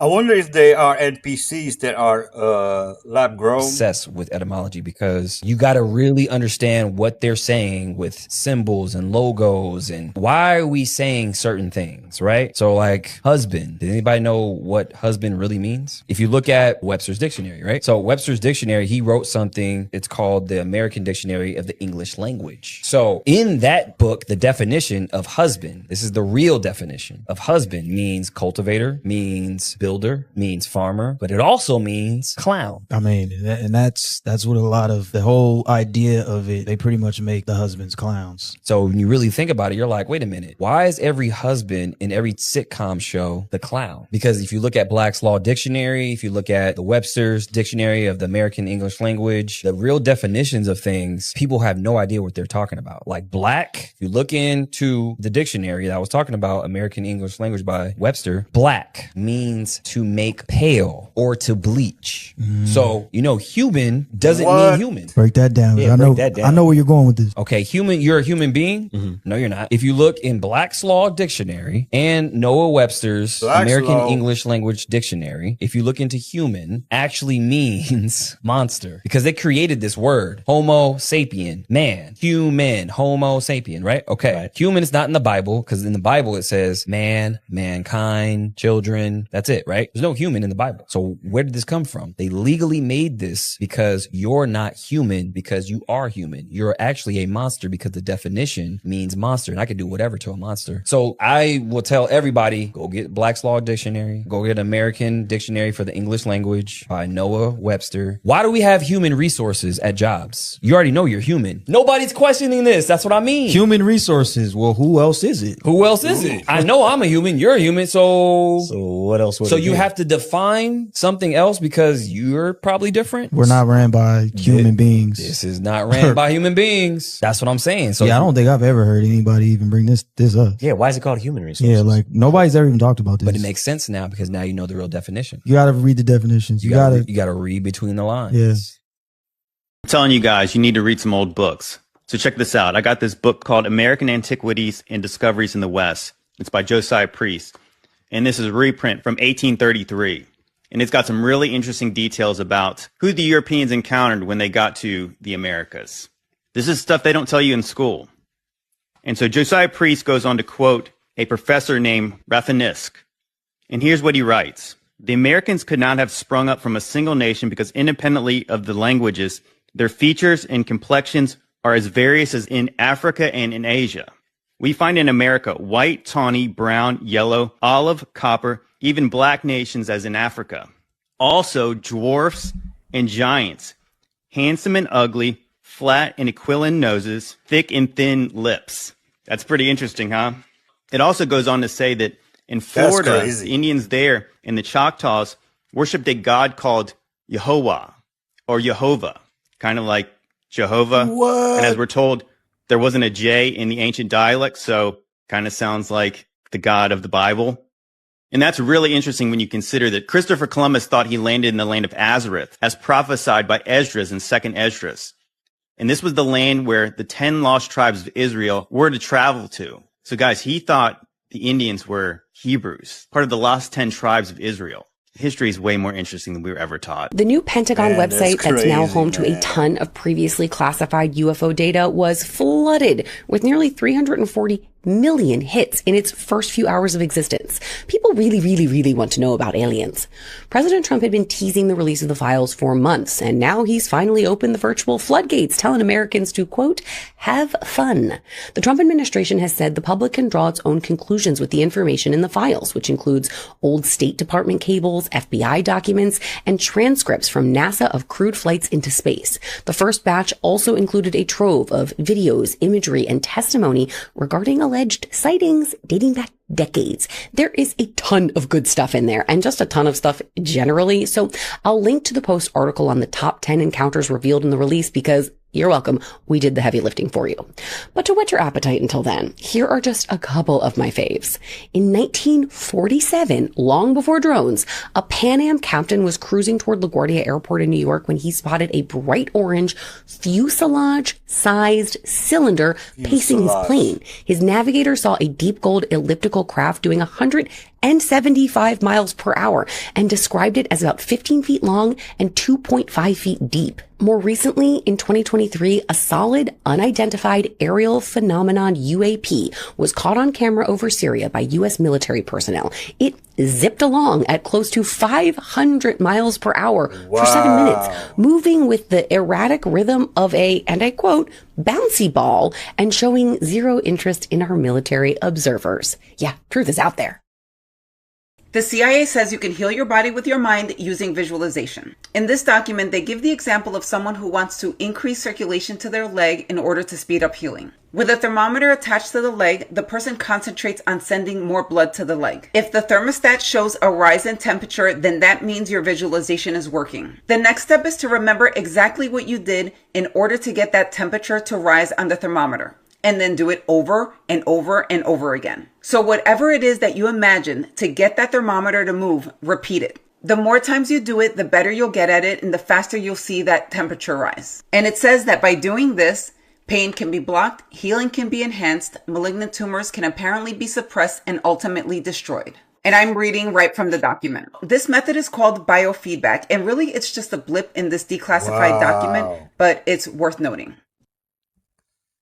I wonder if they are NPCs that are lab grown. Obsessed with etymology because you got to really understand what they're saying with symbols and logos and why are we saying certain things, right? So like husband, does anybody know what husband really means? If you look at Webster's dictionary, right? So Webster's dictionary, he wrote something, it's called the American Dictionary of the English Language. So in that book, the definition of husband, this is the real definition of husband, means cultivator, means builder, means farmer, but it also means clown. I mean, and that's what a lot of the whole idea of it, they pretty much make the husbands clowns. So when you really think about it, you're like, wait a minute, why is every husband in every sitcom show the clown? Because if you look at Black's Law Dictionary, if you look at the Webster's Dictionary of the American English Language, the real definitions of things, people have no idea what they're talking about. Like black, if you look into the dictionary that I was talking about, American English Language by Webster, black means to make pale or to bleach. So, human doesn't mean human. Break that down. Yeah, I know where you're going with this. Okay, human, you're a human being? No, you're not. If you look in Black's Law Dictionary and Noah Webster's American English Language Dictionary, if you look into human, actually means monster because they created this word, Homo sapien, man, human, Homo sapien, right? Okay. Right. Human is not in the Bible because in the Bible it says man, mankind, children. That's it, right? There's no human in the Bible. So where did this come from? They legally made this because you're not human because you are human. You're actually a monster because the definition means monster. And I can do whatever to a monster. So I will tell everybody, go get Black's Law Dictionary, go get American Dictionary for the English Language by Noah Webster. Why do we have human resources at jobs? You already know you're human. Nobody's questioning this. That's what I mean. Human resources. Well, who else is it? Who else is it? I know I'm a human. You're a human. So what else would So it you be? have to define something else because you're probably different. We're not ran by human beings. This is not ran by human beings. That's what I'm saying. So yeah, I don't think I've ever heard anybody even bring this up. Yeah, why is it called human resources? Yeah, like nobody's ever even talked about this. But it makes sense now because now you know the real definition. You gotta read the definitions. You gotta read between the lines. Yes. I'm telling you guys, you need to read some old books. So check this out. I got this book called American Antiquities and Discoveries in the West. It's by Josiah Priest. And this is a reprint from 1833. And it's got some really interesting details about who the Europeans encountered when they got to the Americas. This is stuff they don't tell you in school. And so Josiah Priest goes on to quote a professor named Rathenisk. And here's what he writes. The Americans could not have sprung up from a single nation because independently of the languages, their features and complexions are as various as in Africa and in Asia. We find in America white, tawny, brown, yellow, olive, copper, even black nations as in Africa. Also dwarfs and giants, handsome and ugly, flat and aquiline noses, thick and thin lips. That's pretty interesting, huh? It also goes on to say that in Florida, the Indians there and the Choctaws worshipped a god called Yehovah or Jehovah, kind of like Jehovah. What? And as we're told, there wasn't a J in the ancient dialect, so kind of sounds like the God of the Bible. And that's really interesting when you consider that Christopher Columbus thought he landed in the land of Azareth, as prophesied by Esdras in 2nd Esdras. And this was the land where the 10 lost tribes of Israel were to travel to. So guys, he thought the Indians were Hebrews, part of the lost 10 tribes of Israel. History is way more interesting than we were ever taught. The new Pentagon website that's now home to a ton of previously classified UFO data was flooded with nearly 340 million hits in its first few hours of existence. People really want to know about aliens. President Trump had been teasing the release of the files for months, and now he's finally opened the virtual floodgates, telling Americans to, quote, have fun. The Trump administration has said the public can draw its own conclusions with the information in the files, which includes old State Department cables, FBI documents, and transcripts from NASA of crewed flights into space. The first batch also included a trove of videos, imagery, and testimony regarding alleged sightings dating back decades. There is a ton of good stuff in there and just a ton of stuff generally. So I'll link to the Post article on the top 10 encounters revealed in the release because you're welcome. We did the heavy lifting for you. But to whet your appetite until then, here are just a couple of my faves. In 1947, long before drones, a Pan Am captain was cruising toward LaGuardia Airport in New York when he spotted a bright orange fuselage-sized cylinder pacing his plane. His navigator saw a deep gold elliptical craft doing 175 miles per hour and described it as about 15 feet long and 2.5 feet deep. More recently, in 2023, a solid, unidentified aerial phenomenon UAP was caught on camera over Syria by U.S. military personnel. It zipped along at close to 500 miles per hour for 7 minutes, moving with the erratic rhythm of a, and I quote, bouncy ball, and showing zero interest in our military observers. Yeah, truth is out there. The CIA says you can heal your body with your mind using visualization. In this document, they give the example of someone who wants to increase circulation to their leg in order to speed up healing. With a thermometer attached to the leg, the person concentrates on sending more blood to the leg. If the thermostat shows a rise in temperature, then that means your visualization is working. The next step is to remember exactly what you did in order to get that temperature to rise on the thermometer. And then do it over and over and over again. So whatever it is that you imagine to get that thermometer to move, repeat it. The more times you do it, the better you'll get at it and the faster you'll see that temperature rise. And it says that by doing this, pain can be blocked, healing can be enhanced, malignant tumors can apparently be suppressed and ultimately destroyed. And I'm reading right from the document. This method is called biofeedback, and really it's just a blip in this declassified document, but it's worth noting.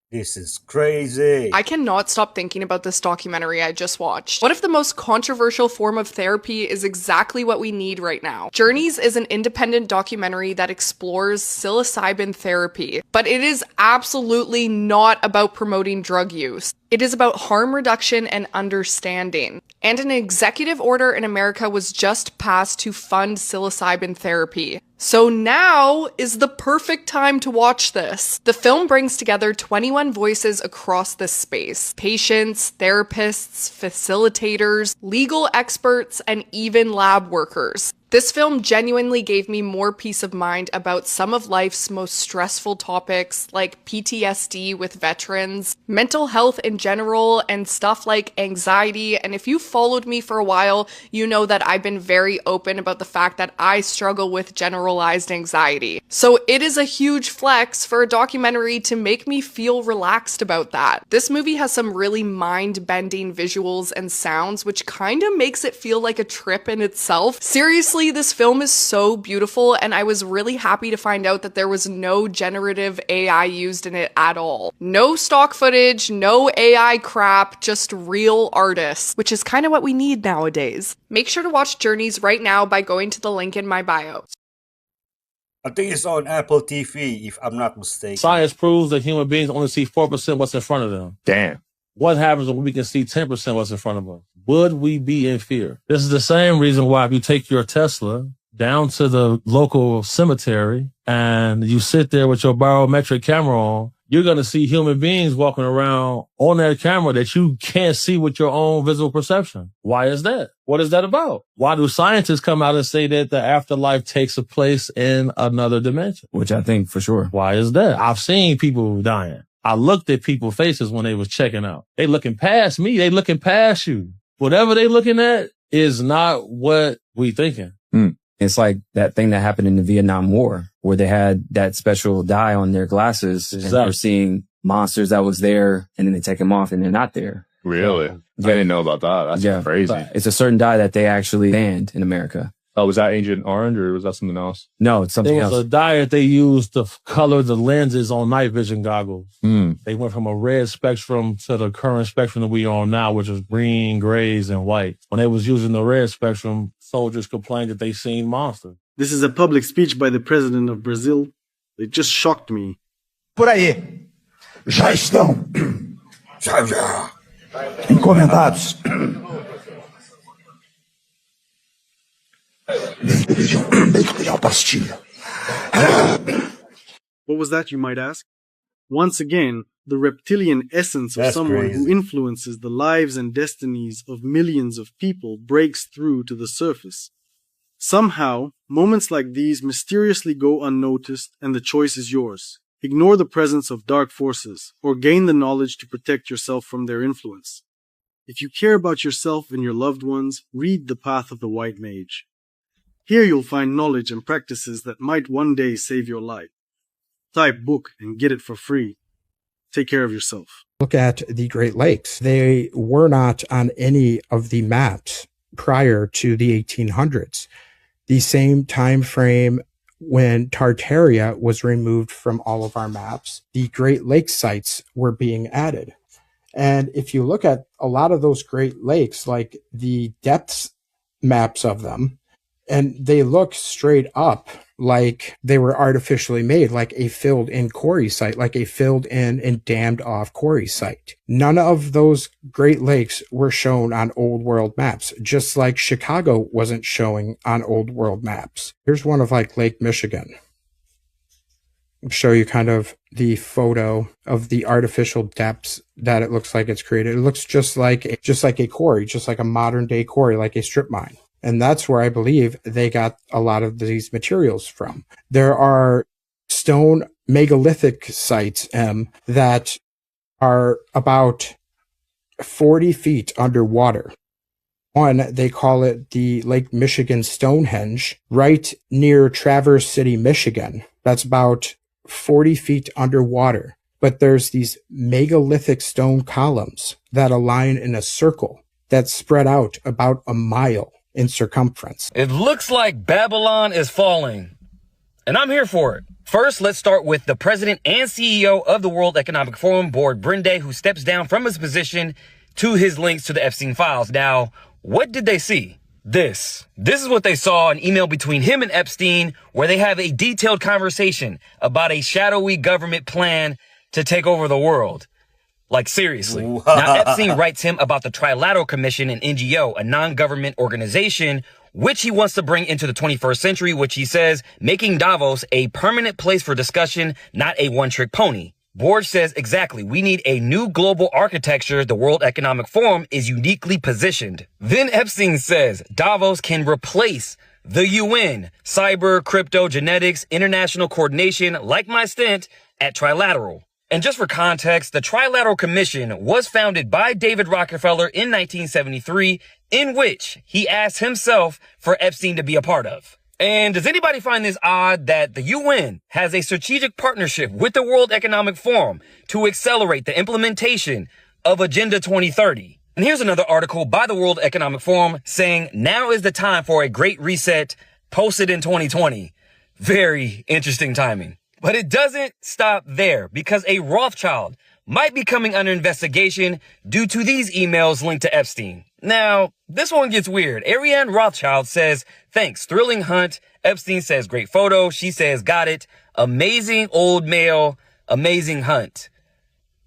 This is crazy. I cannot stop thinking about this documentary I just watched. What if the most controversial form of therapy is exactly what we need right now? Journeys is an independent documentary that explores psilocybin therapy, but it is absolutely not about promoting drug use. It is about harm reduction and understanding. And an executive order in America was just passed to fund psilocybin therapy. So now is the perfect time to watch this. The film brings together 21 voices across this space. Patients, therapists, facilitators, legal experts, and even lab workers. This film genuinely gave me more peace of mind about some of life's most stressful topics like PTSD with veterans, mental health in general, and stuff like anxiety. And if you followed me for a while, you know that I've been very open about the fact that I struggle with generalized anxiety. So it is a huge flex for a documentary to make me feel relaxed about that. This movie has some really mind-bending visuals and sounds, which kind of makes it feel like a trip in itself. Seriously, this film is so beautiful, and I was really happy to find out that there was no generative AI used in it at all. No stock footage, no AI crap, just real artists, which is kind of what we need nowadays. Make sure to watch Journeys right now by going to the link in my bio. I think it's on Apple TV, if I'm not mistaken. Science proves that human beings only see 4% what's in front of them. Damn. What happens when we can see 10% what's in front of us? Would we be in fear? This is the same reason why if you take your Tesla down to the local cemetery and you sit there with your barometric camera on, you're going to see human beings walking around on that camera that you can't see with your own visual perception. Why is that? What is that about? Why do scientists come out and say that the afterlife takes a place in another dimension? Which I think for sure. Why is that? I've seen people dying. I looked at people's faces when they was checking out. They looking past me. They looking past you. Whatever they looking at is not what we thinking. It's like that thing that happened in the Vietnam War where they had that special dye on their glasses and they're seeing monsters that was there and then they take them off and they're not there. Really? I didn't know about that. That's crazy. It's a certain dye that they actually banned in America. Oh, was that Agent Orange or was that something else? No, it's something else. It was a dye that they used to color the lenses on night vision goggles. They went from a red spectrum to the current spectrum that we on now, which is green, grays, and white. When they was using the red spectrum, soldiers complained that they seen monsters. This is a public speech by the president of Brazil. It just shocked me. Por aí, já estão encomendados. What was that, you might ask? Once again, the reptilian essence of someone who influences the lives and destinies of millions of people breaks through to the surface. Somehow, moments like these mysteriously go unnoticed and the choice is yours. Ignore the presence of dark forces or gain the knowledge to protect yourself from their influence. If you care about yourself and your loved ones, read The Path of the White Mage. Here you'll find knowledge and practices that might one day save your life. Type book and get it for free. Take care of yourself. Look at the Great Lakes. They were not on any of the maps prior to the 1800s. The same time frame when Tartaria was removed from all of our maps, the Great Lakes sites were being added. And if you look at a lot of those Great Lakes, like the depths maps of them, and they look straight up like they were artificially made, like a filled-in quarry site, like a filled-in and dammed-off quarry site. None of those Great Lakes were shown on Old World maps, just like Chicago wasn't showing on Old World maps. Here's one of like Lake Michigan. I'll show you kind of the photo of the artificial depths that it looks like it's created. It looks just like a quarry, just like a modern-day quarry, like a strip mine. And that's where I believe they got a lot of these materials from. There are stone megalithic sites that are about 40 feet underwater. One, they call it the Lake Michigan Stonehenge, right near Traverse City, Michigan. That's about 40 feet underwater. But there's these megalithic stone columns that align in a circle that spread out about a mile in circumference. It looks like Babylon is falling. And I'm here for it. First, let's start with the president and CEO of the World Economic Forum, Board Brinde, who steps down from his position to his links to the Epstein files. Now, what did they see? This is what they saw, an email between him and Epstein where they have a detailed conversation about a shadowy government plan to take over the world. Like, seriously. Now, Epstein writes him about the Trilateral Commission, an NGO, a non-government organization, which he wants to bring into the 21st century, which he says, making Davos a permanent place for discussion, not a one-trick pony. Board says, exactly, we need a new global architecture. The World Economic Forum is uniquely positioned. Then Epstein says Davos can replace the UN, cyber, crypto, genetics, international coordination, like my stint at Trilateral. And just for context, the Trilateral Commission was founded by David Rockefeller in 1973, in which he asked himself for Epstein to be a part of. And does anybody find this odd that the UN has a strategic partnership with the World Economic Forum to accelerate the implementation of Agenda 2030? And here's another article by the World Economic Forum saying now is the time for a great reset, posted in 2020. Very interesting timing. But it doesn't stop there, because a Rothschild might be coming under investigation due to these emails linked to Epstein. Now, this one gets weird. Ariane Rothschild says, thanks, thrilling hunt. Epstein says, great photo. She says, got it. Amazing old male, amazing hunt.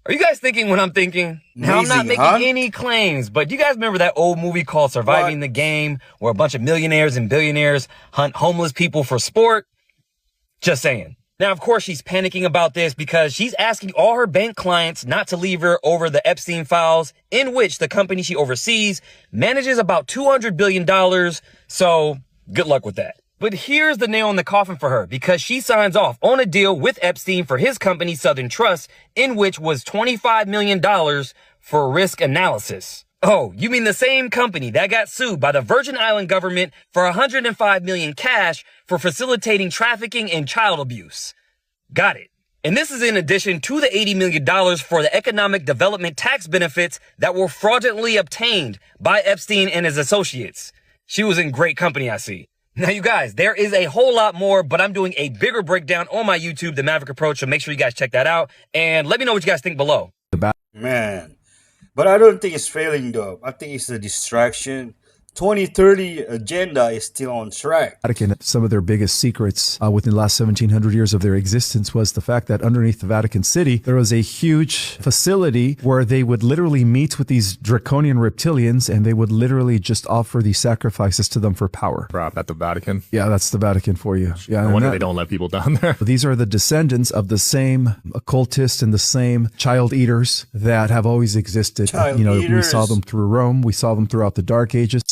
Are you guys thinking what I'm thinking? Now, I'm not making any claims, but do you guys remember that old movie called Surviving the Game, where a bunch of millionaires and billionaires hunt homeless people for sport? Just saying. Now, of course, she's panicking about this because she's asking all her bank clients not to leave her over the Epstein files, in which the company she oversees manages about $200 billion. So good luck with that. But here's the nail in the coffin for her, because she signs off on a deal with Epstein for his company, Southern Trust, in which was $25 million for risk analysis. Oh, you mean the same company that got sued by the Virgin Island government for $105 million cash for facilitating trafficking and child abuse. Got it. And this is in addition to the $80 million for the economic development tax benefits that were fraudulently obtained by Epstein and his associates. She was in great company, I see. Now, you guys, there is a whole lot more, but I'm doing a bigger breakdown on my YouTube, The Maverick Approach, so make sure you guys check that out. And let me know what you guys think below. Man. But I don't think it's failing, though. I think it's a distraction. 2030 agenda is still on track. Vatican, some of their biggest secrets within the last 1700 years of their existence was the fact that underneath the Vatican City, there was a huge facility where they would literally meet with these draconian reptilians, and they would literally just offer these sacrifices to them for power. Rob, at the Vatican? Yeah, that's the Vatican for you. Yeah, no wonder they don't let people down there. These are the descendants of the same occultists and the same child eaters that have always existed. We saw them through Rome. We saw them throughout the Dark Ages.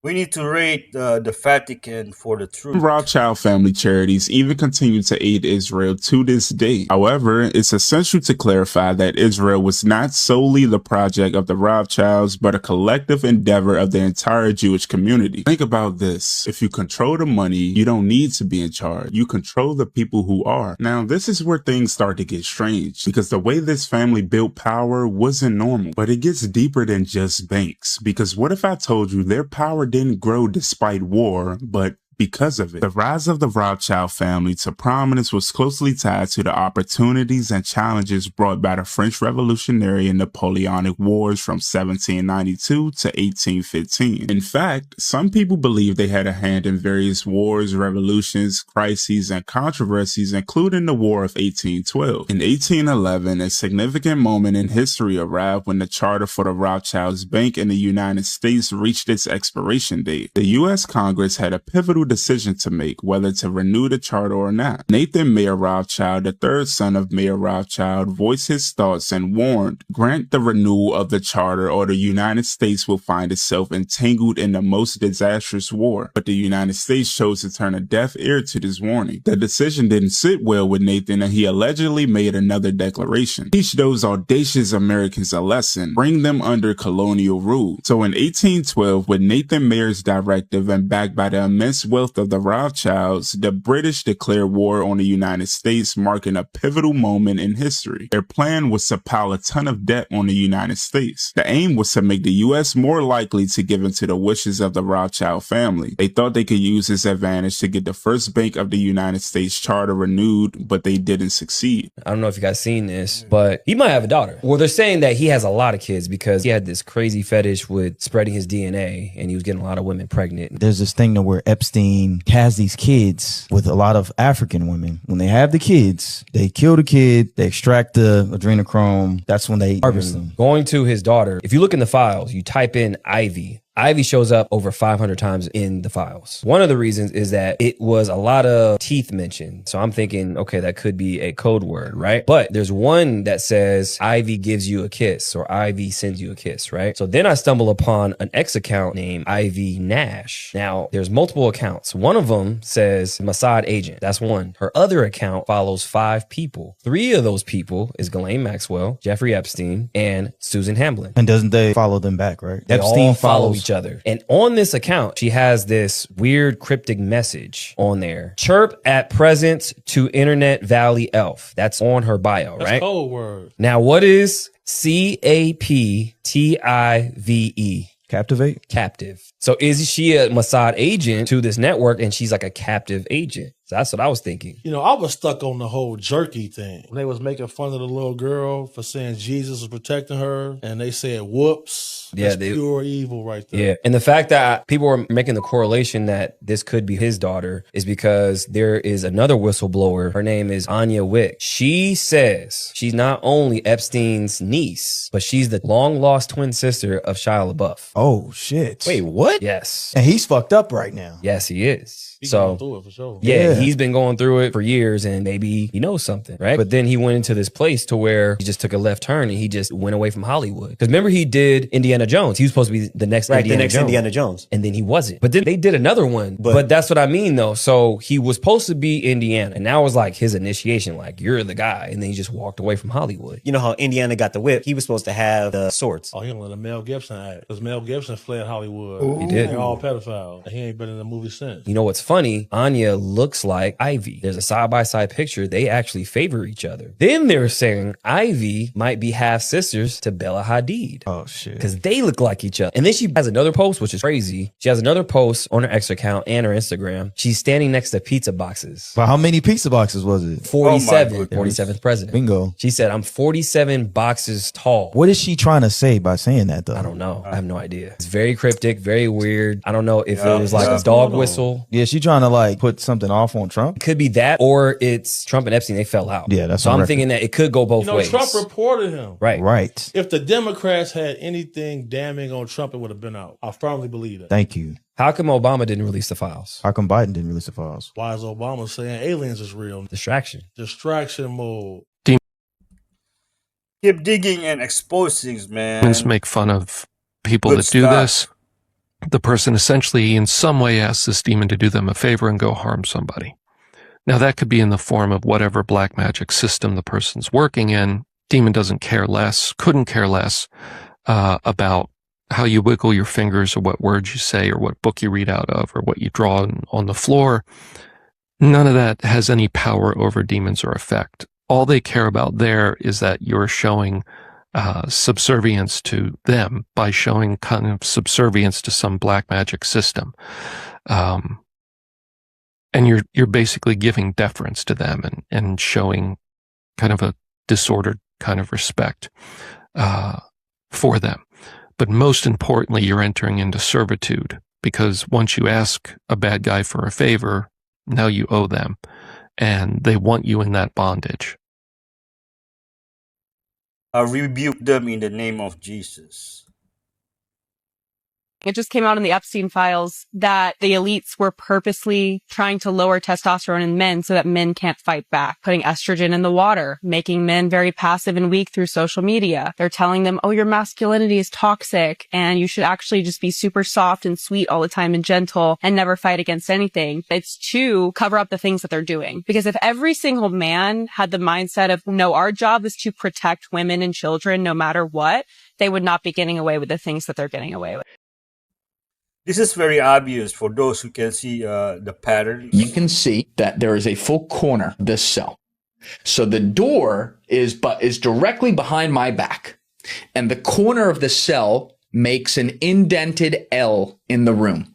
We need to rate the Vatican for the truth. Rothschild family charities even continue to aid Israel to this day. However, it's essential to clarify that Israel was not solely the project of the Rothschilds, but a collective endeavor of the entire Jewish community. Think about this. If you control the money, you don't need to be in charge. You control the people who are. Now, this is where things start to get strange, because the way this family built power wasn't normal. But it gets deeper than just banks, because what if I told you their power didn't grow despite war, but because of it? The rise of the Rothschild family to prominence was closely tied to the opportunities and challenges brought by the French Revolutionary and Napoleonic Wars from 1792 to 1815. In fact, some people believe they had a hand in various wars, revolutions, crises, and controversies, including the War of 1812. In 1811, a significant moment in history arrived when the charter for the Rothschilds Bank in the United States reached its expiration date. The U.S. Congress had a pivotal decision to make, whether to renew the charter or not. Nathan Mayer Rothschild, the third son of Mayer Rothschild, voiced his thoughts and warned, grant the renewal of the charter or the United States will find itself entangled in the most disastrous war. But the United States chose to turn a deaf ear to this warning. The decision didn't sit well with Nathan, and he allegedly made another declaration. Teach those audacious Americans a lesson, bring them under colonial rule. So in 1812, with Nathan Mayer's directive and backed by the immense wealth wealth of the Rothschilds, the British declared war on the United States, marking a pivotal moment in history. Their plan was to pile a ton of debt on the United States. The aim was to make the U.S. more likely to give in to the wishes of the Rothschild family. They thought they could use this advantage to get the first bank of the United States charter renewed, but they didn't succeed. I don't know if you guys seen this, but he might have a daughter. Well, they're saying that he has a lot of kids because he had this crazy fetish with spreading his DNA and he was getting a lot of women pregnant. There's this thing to where Epstein has these kids with a lot of African women. When they have the kids, they kill the kid, they extract the adrenochrome. That's when they harvest them. Going to his daughter, if you look in the files, you type in Ivy. Ivy shows up over 500 times in the files. One of the reasons is that it was a lot of teeth mentioned. So I'm thinking, okay, that could be a code word, right? But there's one that says Ivy gives you a kiss or Ivy sends you a kiss, right? So then I stumble upon an X account named Ivy Nash. Now there's multiple accounts. One of them says Mossad agent. That's one. Her other account follows 5 people. 3 of those people is Ghislaine Maxwell, Jeffrey Epstein, and Susan Hamblin. And doesn't they follow them back, right? They Epstein all follow follows each other. And on this account, she has this weird cryptic message on there. Chirp at present to Internet Valley Elf. That's on her bio, That's right? code word. Now, what is CAPTIVE? Captivate? Captive. So is she a Mossad agent to this network and she's like a captive agent? So that's what I was thinking. You know, I was stuck on the whole jerky thing. When they was making fun of the little girl for saying Jesus was protecting her and they said, whoops. Yeah, That's pure evil right there. Yeah. And the fact that people were making the correlation that this could be his daughter is because there is another whistleblower. Her name is Anya Wick. She says she's not only Epstein's niece, but she's the long lost twin sister of Shia LaBeouf. Oh, shit. Wait, what? Yes. And he's fucked up right now. Yes, he is. He's So going through it for sure. yeah, he's been going through it for years and maybe he knows something, right? But then he went into this place to where he just took a left turn and he just went away from Hollywood. Because remember he did Indiana Jones. He was supposed to be the next Indiana Jones. And then he wasn't. But then they did another one. But that's what I mean though. So he was supposed to be Indiana and that was like his initiation. Like you're the guy. And then he just walked away from Hollywood. You know how Indiana got the whip? He was supposed to have the swords. Oh, he gonna let a Mel Gibson act. Because Mel Gibson fled Hollywood. Ooh. He did. They're all pedophiles. And he ain't been in a movie since. You know what's funny? Anya looks like Ivy. There's a side-by-side picture. They actually favor each other. Then they're saying Ivy might be half-sisters to Bella Hadid. Oh, shit. Because they look like each other. And then she has another post, which is crazy. She has another post on her X account and her Instagram. She's standing next to pizza boxes. But how many pizza boxes was it? 47. 47th president. Bingo. She said, I'm 47 boxes tall. What is she trying to say by saying that, though? I don't know. I have no idea. It's very cryptic, very weird. I don't know if it was like a dog whistle. Yeah, she trying to like put something off on Trump. It could be that, or it's Trump and Epstein. They fell out. Yeah, that's so on I'm record. thinking that it could go both ways. Trump reported him. Right. Right. If the Democrats had anything damning on Trump, it would have been out. I firmly believe that. Thank you. How come Obama didn't release the files? How come Biden didn't release the files? Why is Obama saying aliens is real? Distraction. Distraction mode. Keep digging and expose things, man. Demons make fun of people Good that do stuff. this. The person essentially in some way asks this demon to do them a favor and go harm somebody. Now that could be in the form of whatever black magic system the person's working in. Demon doesn't care less, couldn't care less about how you wiggle your fingers or what words you say or what book you read out of or what you draw on the floor. None of that has any power over demons or effect. All they care about there is that you're showing subservience to them by showing kind of subservience to some black magic system. And you're basically giving deference to them and showing kind of a disordered kind of respect for them. But most importantly, you're entering into servitude because once you ask a bad guy for a favor, now you owe them and they want you in that bondage. I rebuke them in the name of Jesus. It just came out in the Epstein files that the elites were purposely trying to lower testosterone in men so that men can't fight back, putting estrogen in the water, making men very passive and weak through social media. They're telling them, oh, your masculinity is toxic and you should actually just be super soft and sweet all the time and gentle and never fight against anything. It's to cover up the things that they're doing. Because if every single man had the mindset of, no, our job is to protect women and children no matter what, they would not be getting away with the things that they're getting away with. This is very obvious for those who can see the pattern. You can see that there is a full corner of this cell. So the door is directly behind my back, and the corner of the cell makes an indented L in the room.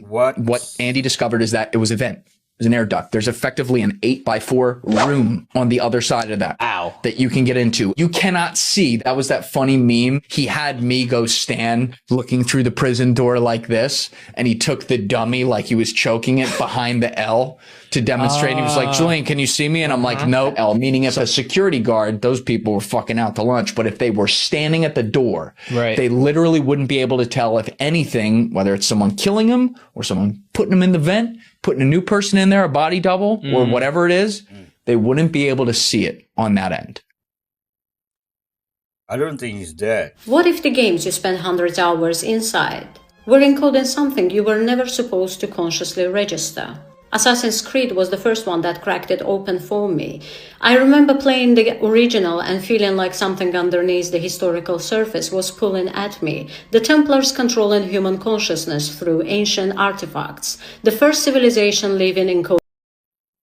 What Andy discovered is that it was a vent. There's an air duct. There's effectively an 8x4 room on the other side of that. Ow. That you can get into. You cannot see. That was that funny meme. He had me go stand looking through the prison door like this, and he took the dummy like he was choking it behind the L to demonstrate. He was like, Julian, can you see me? And I'm like, no, L. Meaning if a security guard, those people were fucking out to lunch. But if they were standing at the door, they literally wouldn't be able to tell if anything, whether it's someone killing him or someone putting him in the vent, putting a new person in there, a body double, or whatever it is, they wouldn't be able to see it on that end. I don't think he's dead. What if the games you spent hundreds of hours inside were encoding something you were never supposed to consciously register? Assassin's Creed was the first one that cracked it open for me. I remember playing the original and feeling like something underneath the historical surface was pulling at me. The Templars controlling human consciousness through ancient artifacts. The first civilization living in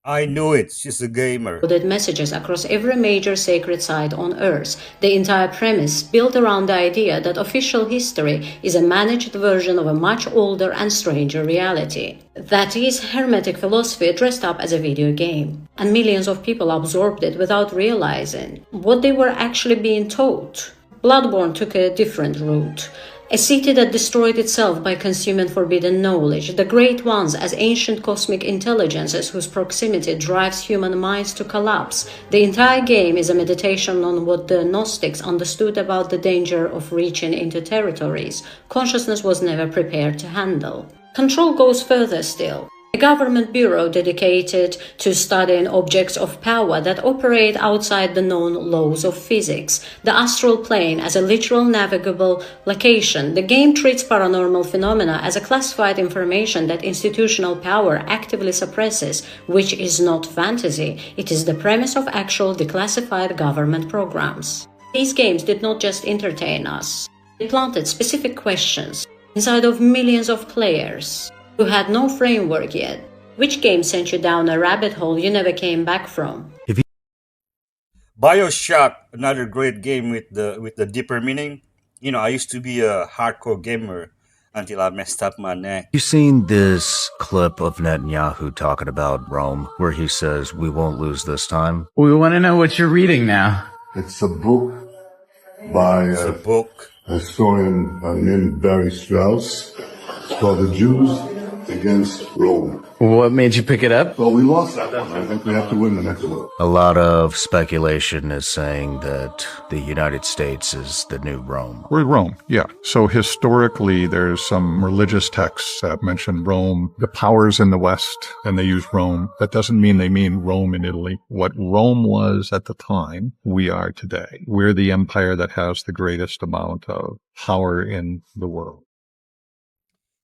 I knew it. She's a gamer. Coded messages across every major sacred site on Earth. The entire premise built around the idea that official history is a managed version of a much older and stranger reality. That is Hermetic philosophy dressed up as a video game. And millions of people absorbed it without realizing what they were actually being taught. Bloodborne took a different route. A city that destroyed itself by consuming forbidden knowledge, the Great Ones as ancient cosmic intelligences whose proximity drives human minds to collapse. The entire game is a meditation on what the Gnostics understood about the danger of reaching into territories consciousness was never prepared to handle. Control goes further still. A government bureau dedicated to studying objects of power that operate outside the known laws of physics. The astral plane as a literal navigable location. The game treats paranormal phenomena as a classified information that institutional power actively suppresses, which is not fantasy. It is the premise of actual declassified government programs. These games did not just entertain us. They planted specific questions inside of millions of players who had no framework yet. Which game sent you down a rabbit hole you never came back from? BioShock, another great game with the deeper meaning. You know, I used to be a hardcore gamer until I messed up my neck. You seen this clip of Netanyahu talking about Rome, where he says, "We won't lose this time"? We want to know what you're reading now. It's a book by a historian named Barry Strauss. It's called The Jews Against Rome. What made you pick it up? Well, we lost that one. I think we have to win the next one. A lot of speculation is saying that the United States is the new Rome. We're Rome, yeah. So historically, there's some religious texts that mention Rome, the powers in the West, and they use Rome. That doesn't mean they mean Rome in Italy. What Rome was at the time, we are today. We're the empire that has the greatest amount of power in the world.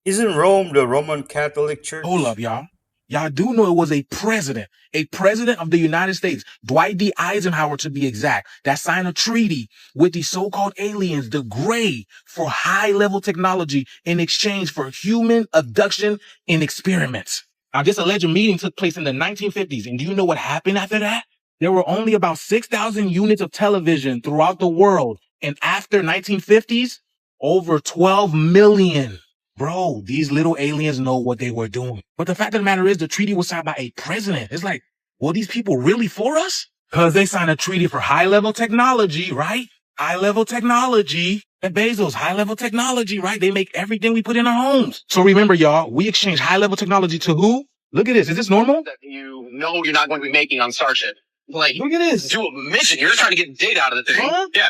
Isn't Rome the Roman Catholic Church? Hold up, y'all. Y'all do know it was a president of the United States, Dwight D. Eisenhower to be exact, that signed a treaty with the so-called aliens, the Gray, for high-level technology in exchange for human abduction and experiments. Now, this alleged meeting took place in the 1950s, and do you know what happened after that? There were only about 6,000 units of television throughout the world, and after 1950s, over 12 million. Bro, these little aliens know what they were doing. But the fact of the matter is the treaty was signed by a president. It's like, were these people really for us? Because they signed a treaty for high-level technology, right? High-level technology. And Bezos, high-level technology, right? They make everything we put in our homes. So remember, y'all, we exchange high-level technology to who? Look at this. Is this normal? That you know you're not going to be making on Starship. Like, look at this. Do a mission. You're just trying to get data out of the thing. Huh? Yeah.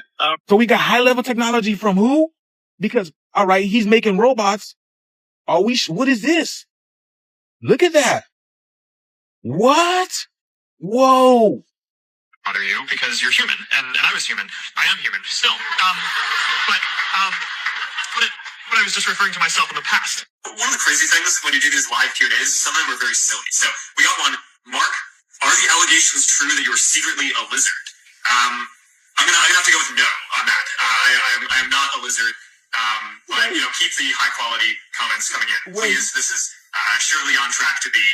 So we got high-level technology from who? Because, all right, he's making robots. What is this? Look at that. What? Whoa. Bother you because you're human, and I was human. I am human still. But I was just referring to myself in the past. One of the crazy things when you do these live Q&As is some of them are very silly. So we got one. Mark, are the allegations true that you're secretly a lizard? I'm gonna have to go with no on that. I am not a lizard. keep the high quality comments coming in, please. This is surely on track to be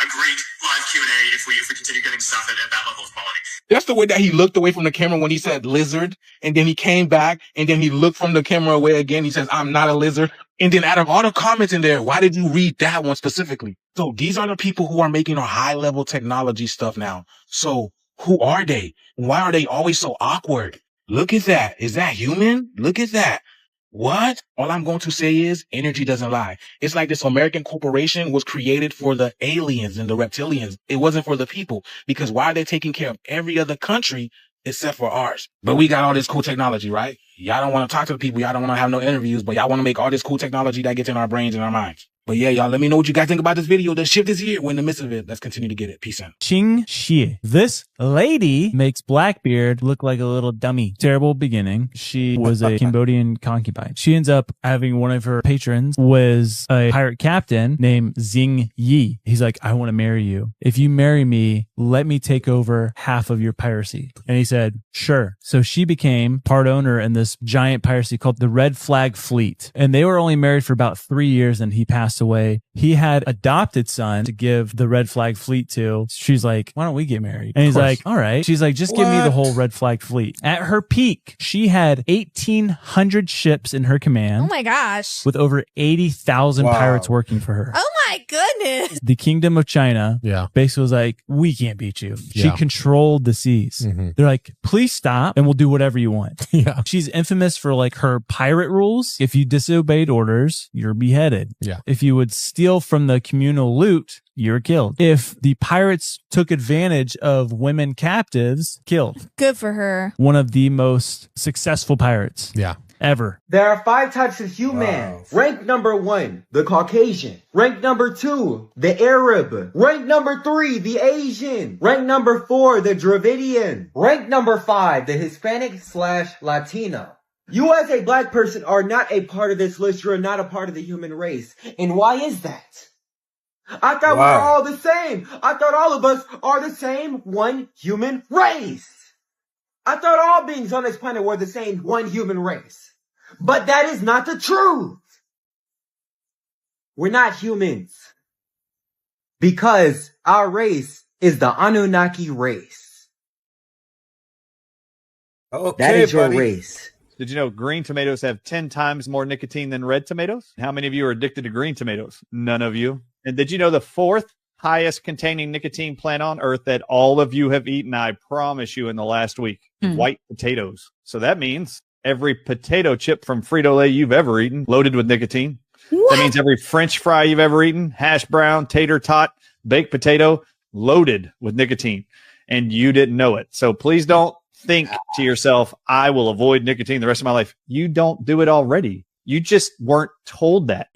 a great live Q&A if we continue getting stuff at that level of quality. That's the way that he looked away from the camera when he said lizard, and then he came back, and then he looked from the camera away again. He says, I'm not a lizard. And then out of all the comments in there, why did you read that one specifically? So these are the people who are making our high-level technology stuff now. So who are they? Why are they always so awkward? Look at that. Is that human? Look at that. What? All I'm going to say is energy doesn't lie. It's like this American corporation was created for the aliens and the reptilians. It wasn't for the people, because why are they taking care of every other country except for ours? But we got all this cool technology, right? Y'all don't want to talk to the people. Y'all don't want to have no interviews, but y'all want to make all this cool technology that gets in our brains and our minds. But yeah, y'all, let me know what you guys think about this video. The shift is here. We're in the midst of it. Let's continue to get it. Peace out. Ching Xie. This lady makes Blackbeard look like a little dummy. Terrible beginning. She was a Cambodian concubine. She ends up having one of her patrons was a pirate captain named Xing Yi. He's like, I want to marry you. If you marry me, let me take over half of your piracy. And he said, sure. So she became part owner in this giant piracy called the Red Flag Fleet. And they were only married for about 3 years and he passed away. He had adopted son to give the Red Flag Fleet to. She's like, why don't we get married? And he's like, all right. She's like, just give me the whole Red Flag Fleet. At her peak, she had 1,800 ships in her command. Oh my gosh. With over 80,000 pirates working for her. Oh my goodness. The Kingdom of China basically was like, we can't beat you. She controlled the seas. They're like, please stop and we'll do whatever you want. She's infamous for like her pirate rules. If you disobeyed orders, you're beheaded. If you would steal from the communal loot, you're killed. If the pirates took advantage of women captives, killed. Good for her. One of the most successful pirates. Ever. There are 5 types of humans. Rank number 1, the Caucasian. Rank number 2, the Arab. Rank number 3, the Asian. Rank number 4, the Dravidian. Rank number 5, the Hispanic/Latino. You as a black person are not a part of this list. You're not a part of the human race. And why is that? I thought we were all the same. I thought all of us are the same one human race. I thought all beings on this planet were the same one human race. But that is not the truth. We're not humans. Because our race is the Anunnaki race. Okay, that is your buddy. race. Did you know green tomatoes have 10 times more nicotine than red tomatoes? How many of you are addicted to green tomatoes? None of you. And did you know the 4th highest containing nicotine plant on earth that all of you have eaten, I promise you, in the last week? White potatoes. So that means every potato chip from Frito-Lay you've ever eaten loaded with nicotine. That means every French fry you've ever eaten, hash brown, tater tot, baked potato, loaded with nicotine. And you didn't know it. So please don't think to yourself, I will avoid nicotine the rest of my life. You don't do it already. You just weren't told that.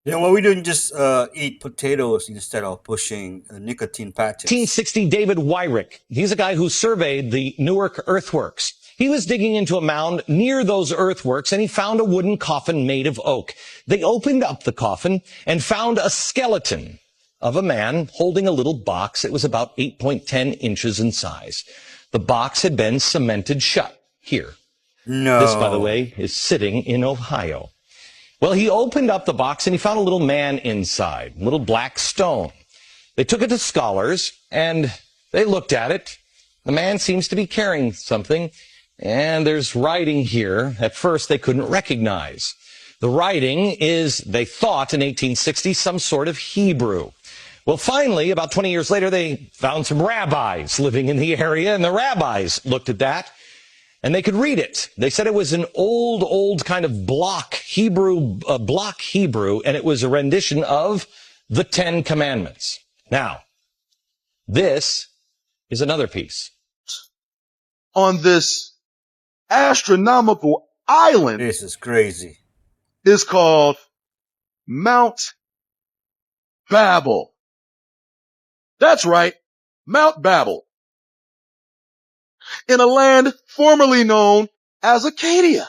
Yeah, well, we didn't just eat potatoes instead of pushing nicotine patches. 1860 David Wyrick. He's a guy who surveyed the Newark earthworks. He was digging into a mound near those earthworks and he found a wooden coffin made of oak. They opened up the coffin and found a skeleton of a man holding a little box that was about 8.10 inches in size. The box had been cemented shut here. No. This, by the way, is sitting in Ohio. Well, he opened up the box and he found a little man inside, a little black stone. They took it to scholars and they looked at it. The man seems to be carrying something, and there's writing here at first they couldn't recognize. The writing is, they thought in 1860, some sort of Hebrew. Well, finally, about 20 years later, they found some rabbis living in the area, and the rabbis looked at that, and they could read it. They said it was an old kind of block Hebrew, and it was a rendition of the 10 Commandments. Now, this is another piece. On this astronomical island. This is crazy. Is called Mount Babel. That's right, Mount Babel. In a land formerly known as Acadia,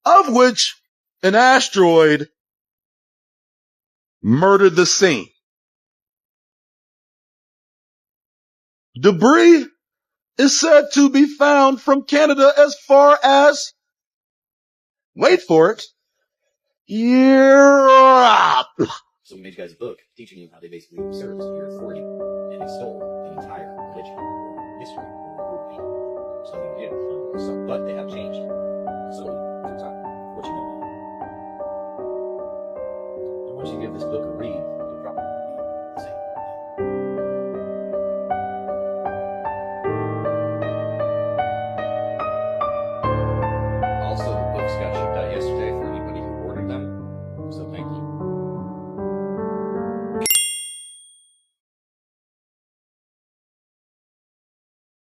of which an asteroid murdered the scene. Debris is said to be found from Canada as far as Wait for it. Europe. So we made you guys a book teaching you how they basically usurped your authority and they stole an entire religion or history or group of people. Something you did. So, but they have changed. So, what you know. And once you give this book a read, you'll probably be the same. Also, the books got shipped out yesterday for anybody who ordered them. So thank you.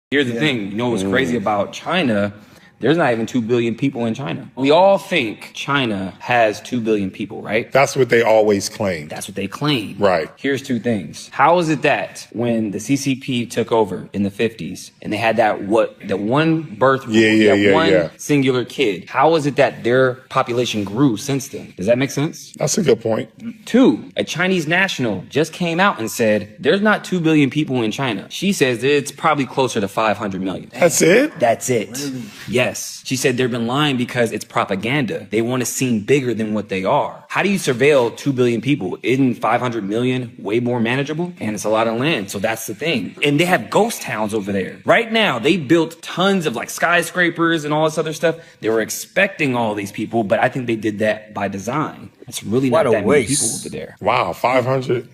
Here's the thing, you know what's crazy about China? There's not even 2 billion people in China. We all think China has 2 billion people, right? That's what they always claim. That's what they claim. Right. Here's two things. How is it that when the CCP took over in the 50s and they had that one birth rule, one singular kid, how is it that their population grew since then? Does that make sense? That's a good point. Two, a Chinese national just came out and said, there's not 2 billion people in China. She says it's probably closer to 500 million. That's it? That's it. Really? Yes. She said they've been lying because it's propaganda. They want to seem bigger than what they are. How do you surveil 2 billion people? Isn't 500 million way more manageable? And it's a lot of land. So that's the thing. And they have ghost towns over there. Right now, they built tons of like skyscrapers and all this other stuff. They were expecting all these people, but I think they did that by design. It's really not that many people over there. Wow, 500.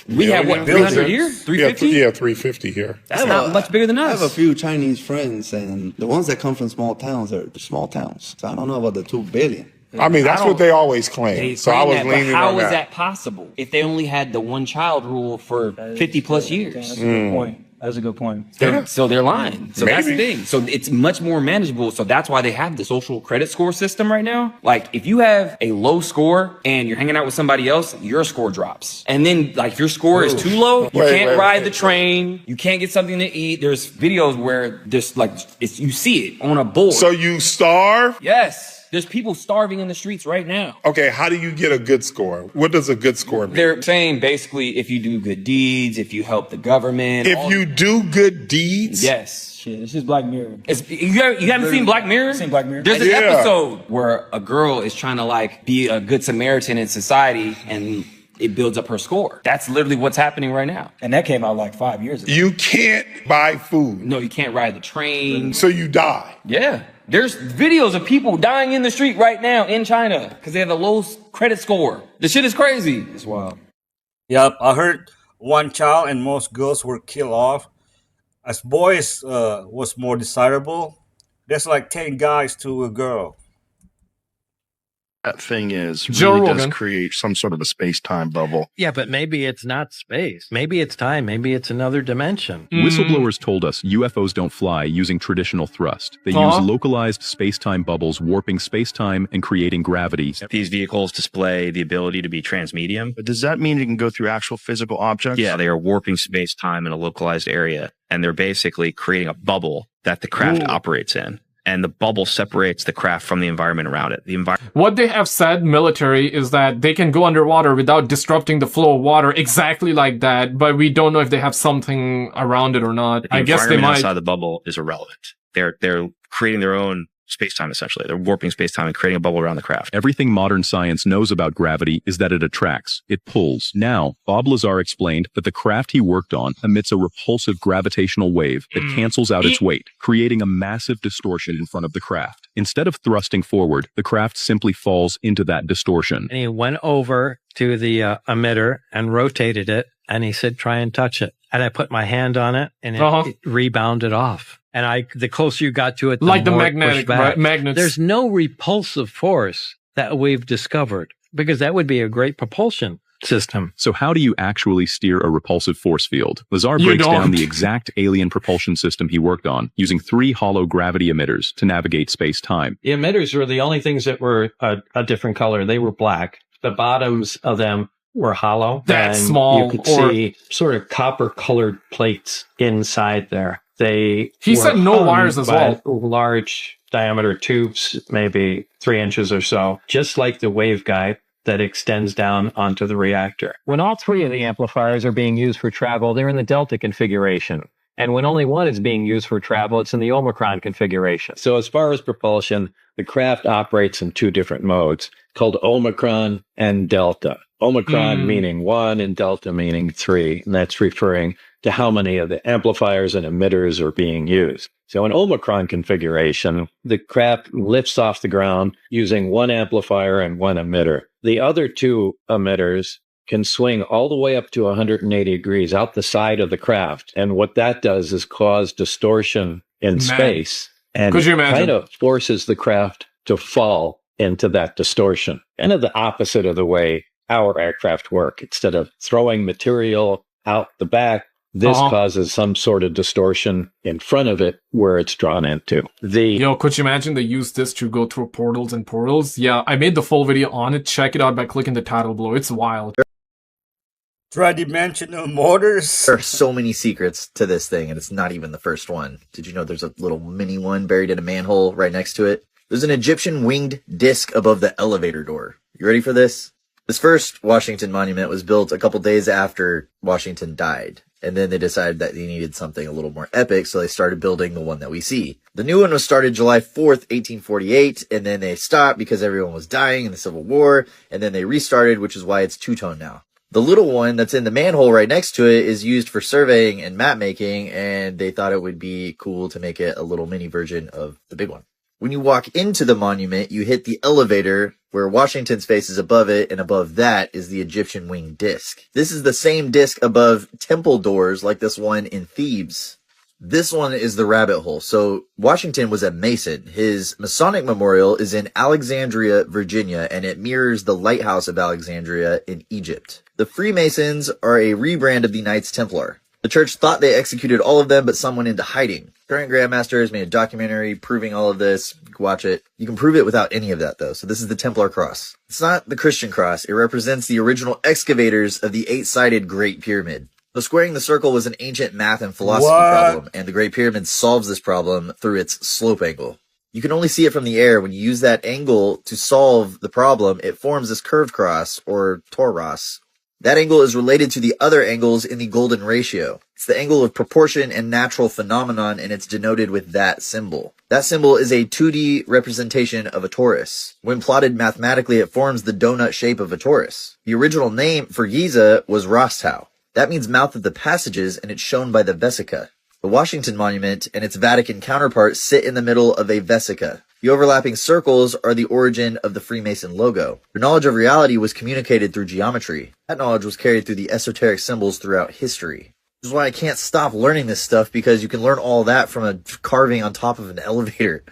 We have what, 300 here? 350? Yeah, 350 here. That's not much bigger than us. I have a few Chinese friends, and the ones that come from small towns are the small towns. So I don't know about the 2 billion. I mean, that's what they always claim. So I was leaning on that. How is that possible if they only had the one child rule for 50 plus years? That's a good point. That's a good point. So they're lying. So that's the thing. So it's much more manageable. So that's why they have the social credit score system right now. Like if you have a low score and you're hanging out with somebody else, your score drops. And then like if your score is too low, you can't ride the train. You can't get something to eat. There's videos where there's like, you see it on a board. So you starve? Yes. There's people starving in the streets right now. Okay, how do you get a good score? What does a good score mean? They're saying basically if you do good deeds, if you help the government. If you do good deeds? Yes. Shit, this is Black Mirror. You haven't seen Black Mirror? Seen Black Mirror? There's an episode where a girl is trying to like be a good Samaritan in society and it builds up her score. That's literally what's happening right now. And that came out like 5 years ago. You can't buy food. No, you can't ride the train. So you die. Yeah. There's videos of people dying in the street right now in China because they have the lowest credit score. The shit is crazy. It's wild. Yep, I heard one child and most girls were killed off. As boys was more desirable, there's like 10 guys to a girl. That thing is Joe really Rogan does create some sort of a space-time bubble. Yeah, but maybe it's not space. Maybe it's time. Maybe it's another dimension. Whistleblowers told us UFOs don't fly using traditional thrust. They use localized space-time bubbles, warping space-time and creating gravity. These vehicles display the ability to be transmedium. But does that mean it can go through actual physical objects? Yeah, they are warping space-time in a localized area, and they're basically creating a bubble that the craft operates in. And the bubble separates the craft from the environment around it. What they have said, military, is that they can go underwater without disrupting the flow of water exactly like that, but we don't know if they have something around it or not. I guess they might. Outside the bubble is irrelevant. They're creating their own space-time, essentially. They're warping space-time and creating a bubble around the craft. Everything modern science knows about gravity is that it attracts, it pulls. Now, Bob Lazar explained that the craft he worked on emits a repulsive gravitational wave that cancels out its weight, creating a massive distortion in front of the craft. Instead of thrusting forward, the craft simply falls into that distortion. And he went over to the emitter and rotated it, and he said, try and touch it. And I put my hand on it, and it rebounded off. And the closer you got to it, the like the more magnetic magnets. There's no repulsive force that we've discovered, because that would be a great propulsion system. So how do you actually steer a repulsive force field? Lazar breaks down the exact alien propulsion system he worked on, using 3 hollow gravity emitters to navigate space-time. The emitters were the only things that were a different color. They were black. The bottoms of them were hollow. That's and small. You could see sort of copper-colored plates inside there. He said no wires as well. Large diameter tubes, maybe 3 inches or so, just like the waveguide that extends down onto the reactor. When all 3 of the amplifiers are being used for travel, they're in the delta configuration. And when only one is being used for travel, it's in the Omicron configuration. So as far as propulsion, the craft operates in two different modes called Omicron and Delta. Omicron meaning 1 and Delta meaning 3. And that's referring to how many of the amplifiers and emitters are being used. So in Omicron configuration, the craft lifts off the ground using one amplifier and one emitter. The other two emitters can swing all the way up to 180 degrees out the side of the craft. And what that does is cause distortion in space and kind of forces the craft to fall into that distortion. Kind of the opposite of the way our aircraft work. Instead of throwing material out the back, this causes some sort of distortion in front of it where it's drawn into. Yo, could you imagine they use this to go through portals and portals? Yeah, I made the full video on it. Check it out by clicking the title below. It's wild. Tridimensional motors. There are so many secrets to this thing, and it's not even the first one. Did you know there's a little mini one buried in a manhole right next to it? There's an Egyptian winged disc above the elevator door. You ready for this? This first Washington monument was built a couple days after Washington died. And then they decided that they needed something a little more epic, so they started building the one that we see. The new one was started July 4th, 1848, and then they stopped because everyone was dying in the Civil War, and then they restarted, which is why it's two-tone now. The little one that's in the manhole right next to it is used for surveying and map making, and they thought it would be cool to make it a little mini version of the big one. When you walk into the monument, you hit the elevator where Washington's face is above it, and above that is the Egyptian winged disc. This is the same disc above temple doors like this one in Thebes. This one is the rabbit hole. So Washington was a Mason. His Masonic memorial is in Alexandria, Virginia, and it mirrors the Lighthouse of Alexandria in Egypt. The Freemasons are a rebrand of the Knights Templar. The church thought they executed all of them, but some went into hiding. Current Grandmaster has made a documentary proving all of this. Watch it. You can prove it without any of that, though. So this is the Templar cross. It's not the Christian cross. It represents the original excavators of the 8-sided Great Pyramid. So squaring the circle was an ancient math and philosophy problem, and the Great Pyramid solves this problem through its slope angle. You can only see it from the air. When you use that angle to solve the problem, it forms this curved cross, or toros. That angle is related to the other angles in the golden ratio. It's the angle of proportion and natural phenomenon, and it's denoted with that symbol. That symbol is a 2D representation of a torus. When plotted mathematically, it forms the donut shape of a torus. The original name for Giza was Rostau. That means mouth of the passages, and it's shown by the vesica. The Washington Monument and its Vatican counterpart sit in the middle of a vesica. The overlapping circles are the origin of the Freemason logo. Their knowledge of reality was communicated through geometry. That knowledge was carried through the esoteric symbols throughout history. This is why I can't stop learning this stuff, because you can learn all that from a carving on top of an elevator.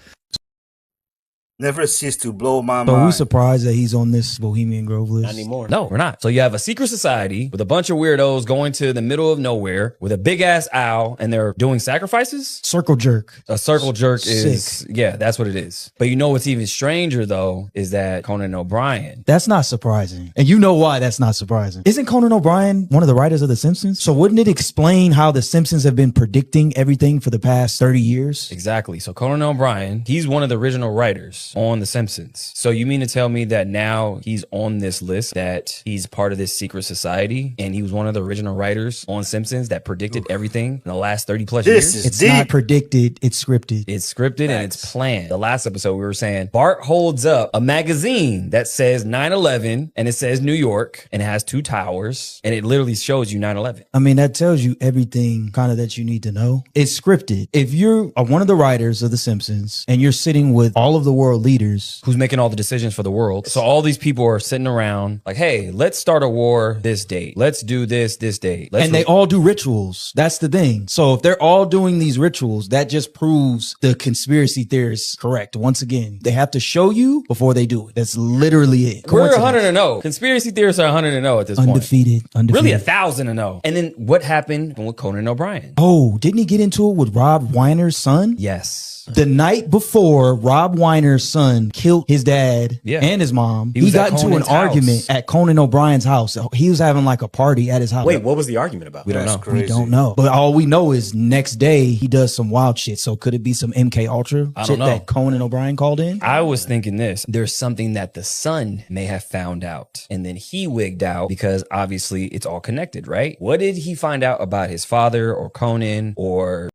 Never cease to blow my So mind. we surprised that he's on this Bohemian Grove list? Not anymore. No, we're not. So you have a secret society with a bunch of weirdos going to the middle of nowhere with a big ass owl, and they're doing sacrifices? Circle jerk. A circle jerk is, Sick. yeah, that's what it is. But you know what's even stranger though is that Conan O'Brien. That's not surprising. And you know why that's not surprising. Isn't Conan O'Brien one of the writers of The Simpsons? So wouldn't it explain how The Simpsons have been predicting everything for the past 30 years? Exactly. So Conan O'Brien, he's one of the original writers on The Simpsons. So you mean to tell me that now he's on this list, that he's part of this secret society, and he was one of the original writers on Simpsons that predicted everything in the last 30 plus years? It's not predicted, it's scripted. It's scripted and it's planned. The last episode we were saying Bart holds up a magazine that says 9/11 and it says New York and it has 2 towers and it literally shows you 9/11. I mean, that tells you everything kind of that you need to know. It's scripted. If you're one of the writers of The Simpsons and you're sitting with all of the world leaders, who's making all the decisions for the world. So all these people are sitting around like, hey, let's start a war this date. Let's do this date. And they all do rituals. That's the thing. So if they're all doing these rituals, that just proves the conspiracy theorists correct. Once again, they have to show you before they do it. That's literally it. We're 100-0. Conspiracy theorists are 100-0 at this Undefeated. point. Really 1,000-0. And then what happened with Conan O'Brien? Oh, didn't he get into it with Rob Weiner's son? Yes. Yes. The night before Rob Weiner's son killed his dad and his mom, he got into an argument at Conan O'Brien's house. He was having like a party at his house. Wait, what was the argument about? We don't know. We don't know. But all we know is next day he does some wild shit. So could it be some MK Ultra I shit don't know. that Conan O'Brien called in? I was thinking this. There's something that the son may have found out, and then he wigged out because obviously it's all connected, right? What did he find out about his father or Conan or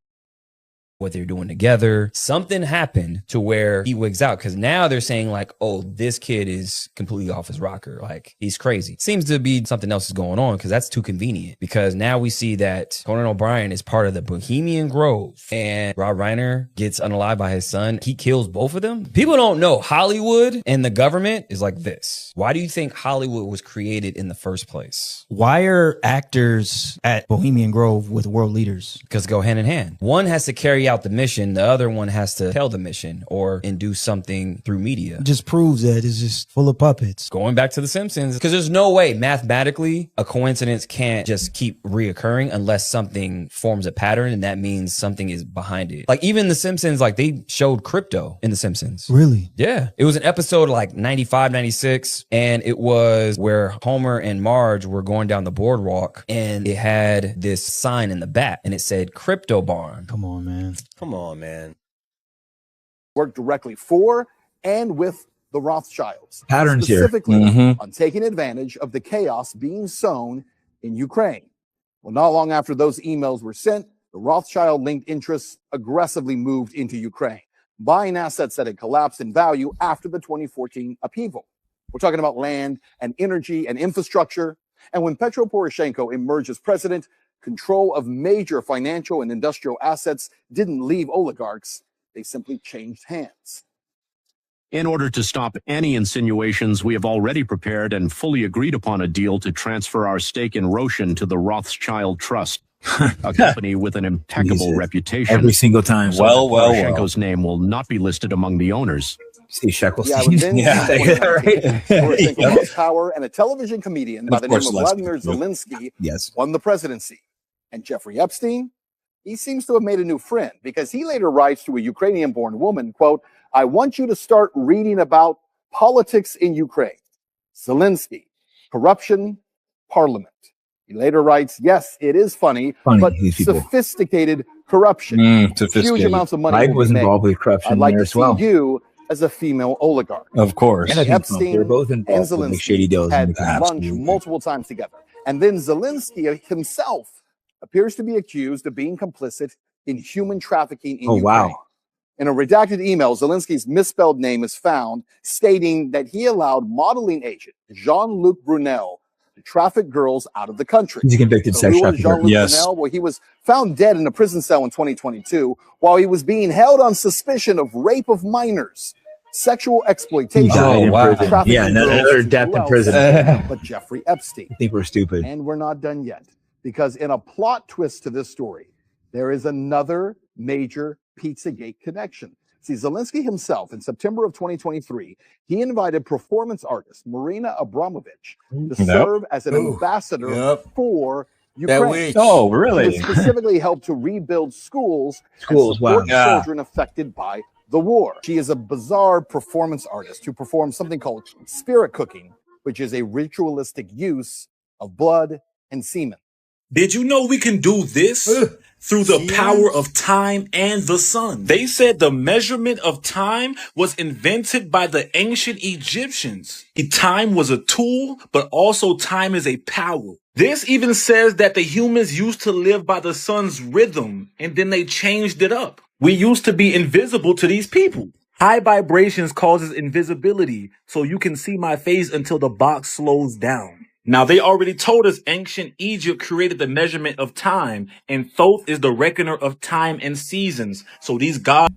what they're doing together? Something happened to where he wigs out, because now they're saying like, oh, this kid is completely off his rocker. Like, he's crazy. Seems to be something else is going on, because that's too convenient. Because now we see that Conan O'Brien is part of the Bohemian Grove, and Rob Reiner gets unalived by his son. He kills both of them. People don't know Hollywood and the government is like this. Why do you think Hollywood was created in the first place? Why are actors at Bohemian Grove with world leaders? Because go hand in hand. One has to carry out the mission, the other one has to tell the mission or induce something through media. It just proves that it's just full of puppets. Going back to The Simpsons, because there's no way mathematically a coincidence can't just keep reoccurring unless something forms a pattern, and that means something is behind it. Like even The Simpsons, like they showed crypto in The Simpsons. Really? Yeah. It was an episode like 95, 96, and it was where Homer and Marge were going down the boardwalk, and it had this sign in the back, and it said Crypto Barn. Come on, man. Come on, man. Work directly for and with the Rothschilds. Patterns here. Specifically on taking advantage of the chaos being sown in Ukraine. Well, not long after those emails were sent, the Rothschild-linked interests aggressively moved into Ukraine, buying assets that had collapsed in value after the 2014 upheaval. We're talking about land and energy and infrastructure. And when Petro Poroshenko emerged as president, control of major financial and industrial assets didn't leave oligarchs. They simply changed hands. In order to stop any insinuations, we have already prepared and fully agreed upon a deal to transfer our stake in Roshan to the Rothschild Trust, a company with an impeccable reputation. Every single time. So Poroshenko's name will not be listed among the owners. Steve Shekels. Poroshenko lost power, and a television comedian by the name of Vladimir Zelensky won the presidency. And Jeffrey Epstein, he seems to have made a new friend, because he later writes to a Ukrainian-born woman, quote, "I want you to start reading about politics in Ukraine. Zelensky, corruption, parliament." He later writes, "Yes, it is funny but sophisticated corruption. Huge amounts of money. Mike was involved with corruption I'd like there to as see well. you as a female oligarch." Of course. And Epstein they're both and involved with Zelensky shady deals. had lunch multiple times together. And then Zelensky himself appears to be accused of being complicit in human trafficking in Ukraine. Wow. In a redacted email, Zelensky's misspelled name is found, stating that he allowed modeling agent Jean-Luc Brunel to traffic girls out of the country. He's a convicted sex who was trafficker. Jean-Luc Yes. Brunel? Well, he was found dead in a prison cell in 2022 while he was being held on suspicion of rape of minors, sexual exploitation, trafficking Yeah, another girls. death Who in else? prison. But Jeffrey Epstein. I think we're stupid. And we're not done yet, because in a plot twist to this story, there is another major Pizzagate connection. See, Zelensky himself, in September of 2023, he invited performance artist Marina Abramovich to serve as an ambassador for Ukraine. Oh, really? He specifically helped to rebuild schools and Wow. support children affected by the war. She is a bizarre performance artist who performs something called spirit cooking, which is a ritualistic use of blood and semen. Did you know we can do this through the power of time and the sun? They said the measurement of time was invented by the ancient Egyptians. Time was a tool, but also time is a power. This even says that the humans used to live by the sun's rhythm, and then they changed it up. We used to be invisible to these people. High vibrations causes invisibility, so you can see my face until the box slows down. Now, they already told us ancient Egypt created the measurement of time, and Thoth is the reckoner of time and seasons. So these gods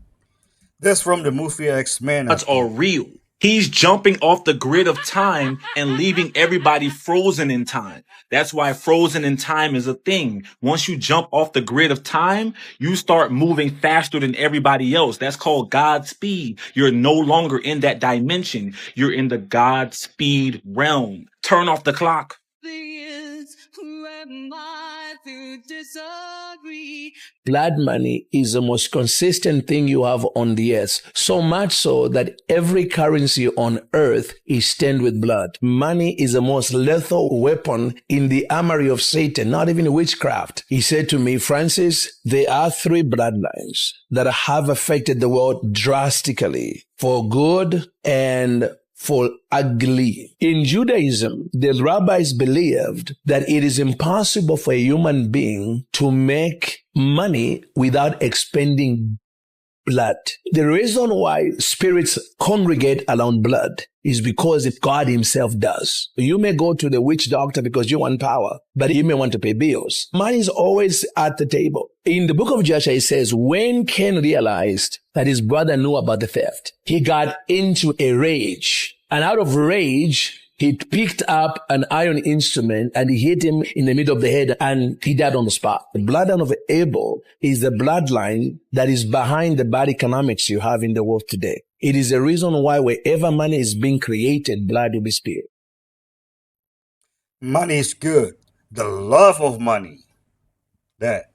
This from the movie X-Men. are real. He's jumping off the grid of time and leaving everybody frozen in time. That's why frozen in time is a thing. Once you jump off the grid of time, you start moving faster than everybody else. That's called Godspeed. You're no longer in that dimension. You're in the Godspeed realm. Turn off the clock. When my Blood money is the most consistent thing you have on the earth. So much so that every currency on earth is stained with blood. Money is the most lethal weapon in the armory of Satan, not even witchcraft. He said to me, Francis, there are 3 bloodlines that have affected the world drastically, for good and for ugly. In Judaism, the rabbis believed that it is impossible for a human being to make money without expending blood. The reason why spirits congregate around blood is because God himself does. You may go to the witch doctor because you want power, but you may want to pay bills. Money is always at the table. In the book of Joshua, it says, when Cain realized that his brother knew about the theft, he got into a rage. And out of rage, he picked up an iron instrument and he hit him in the middle of the head and he died on the spot. The bloodline of Abel is the bloodline that is behind the bad economics you have in the world today. It is the reason why wherever money is being created, blood will be spilled. Money is good. The love of money. That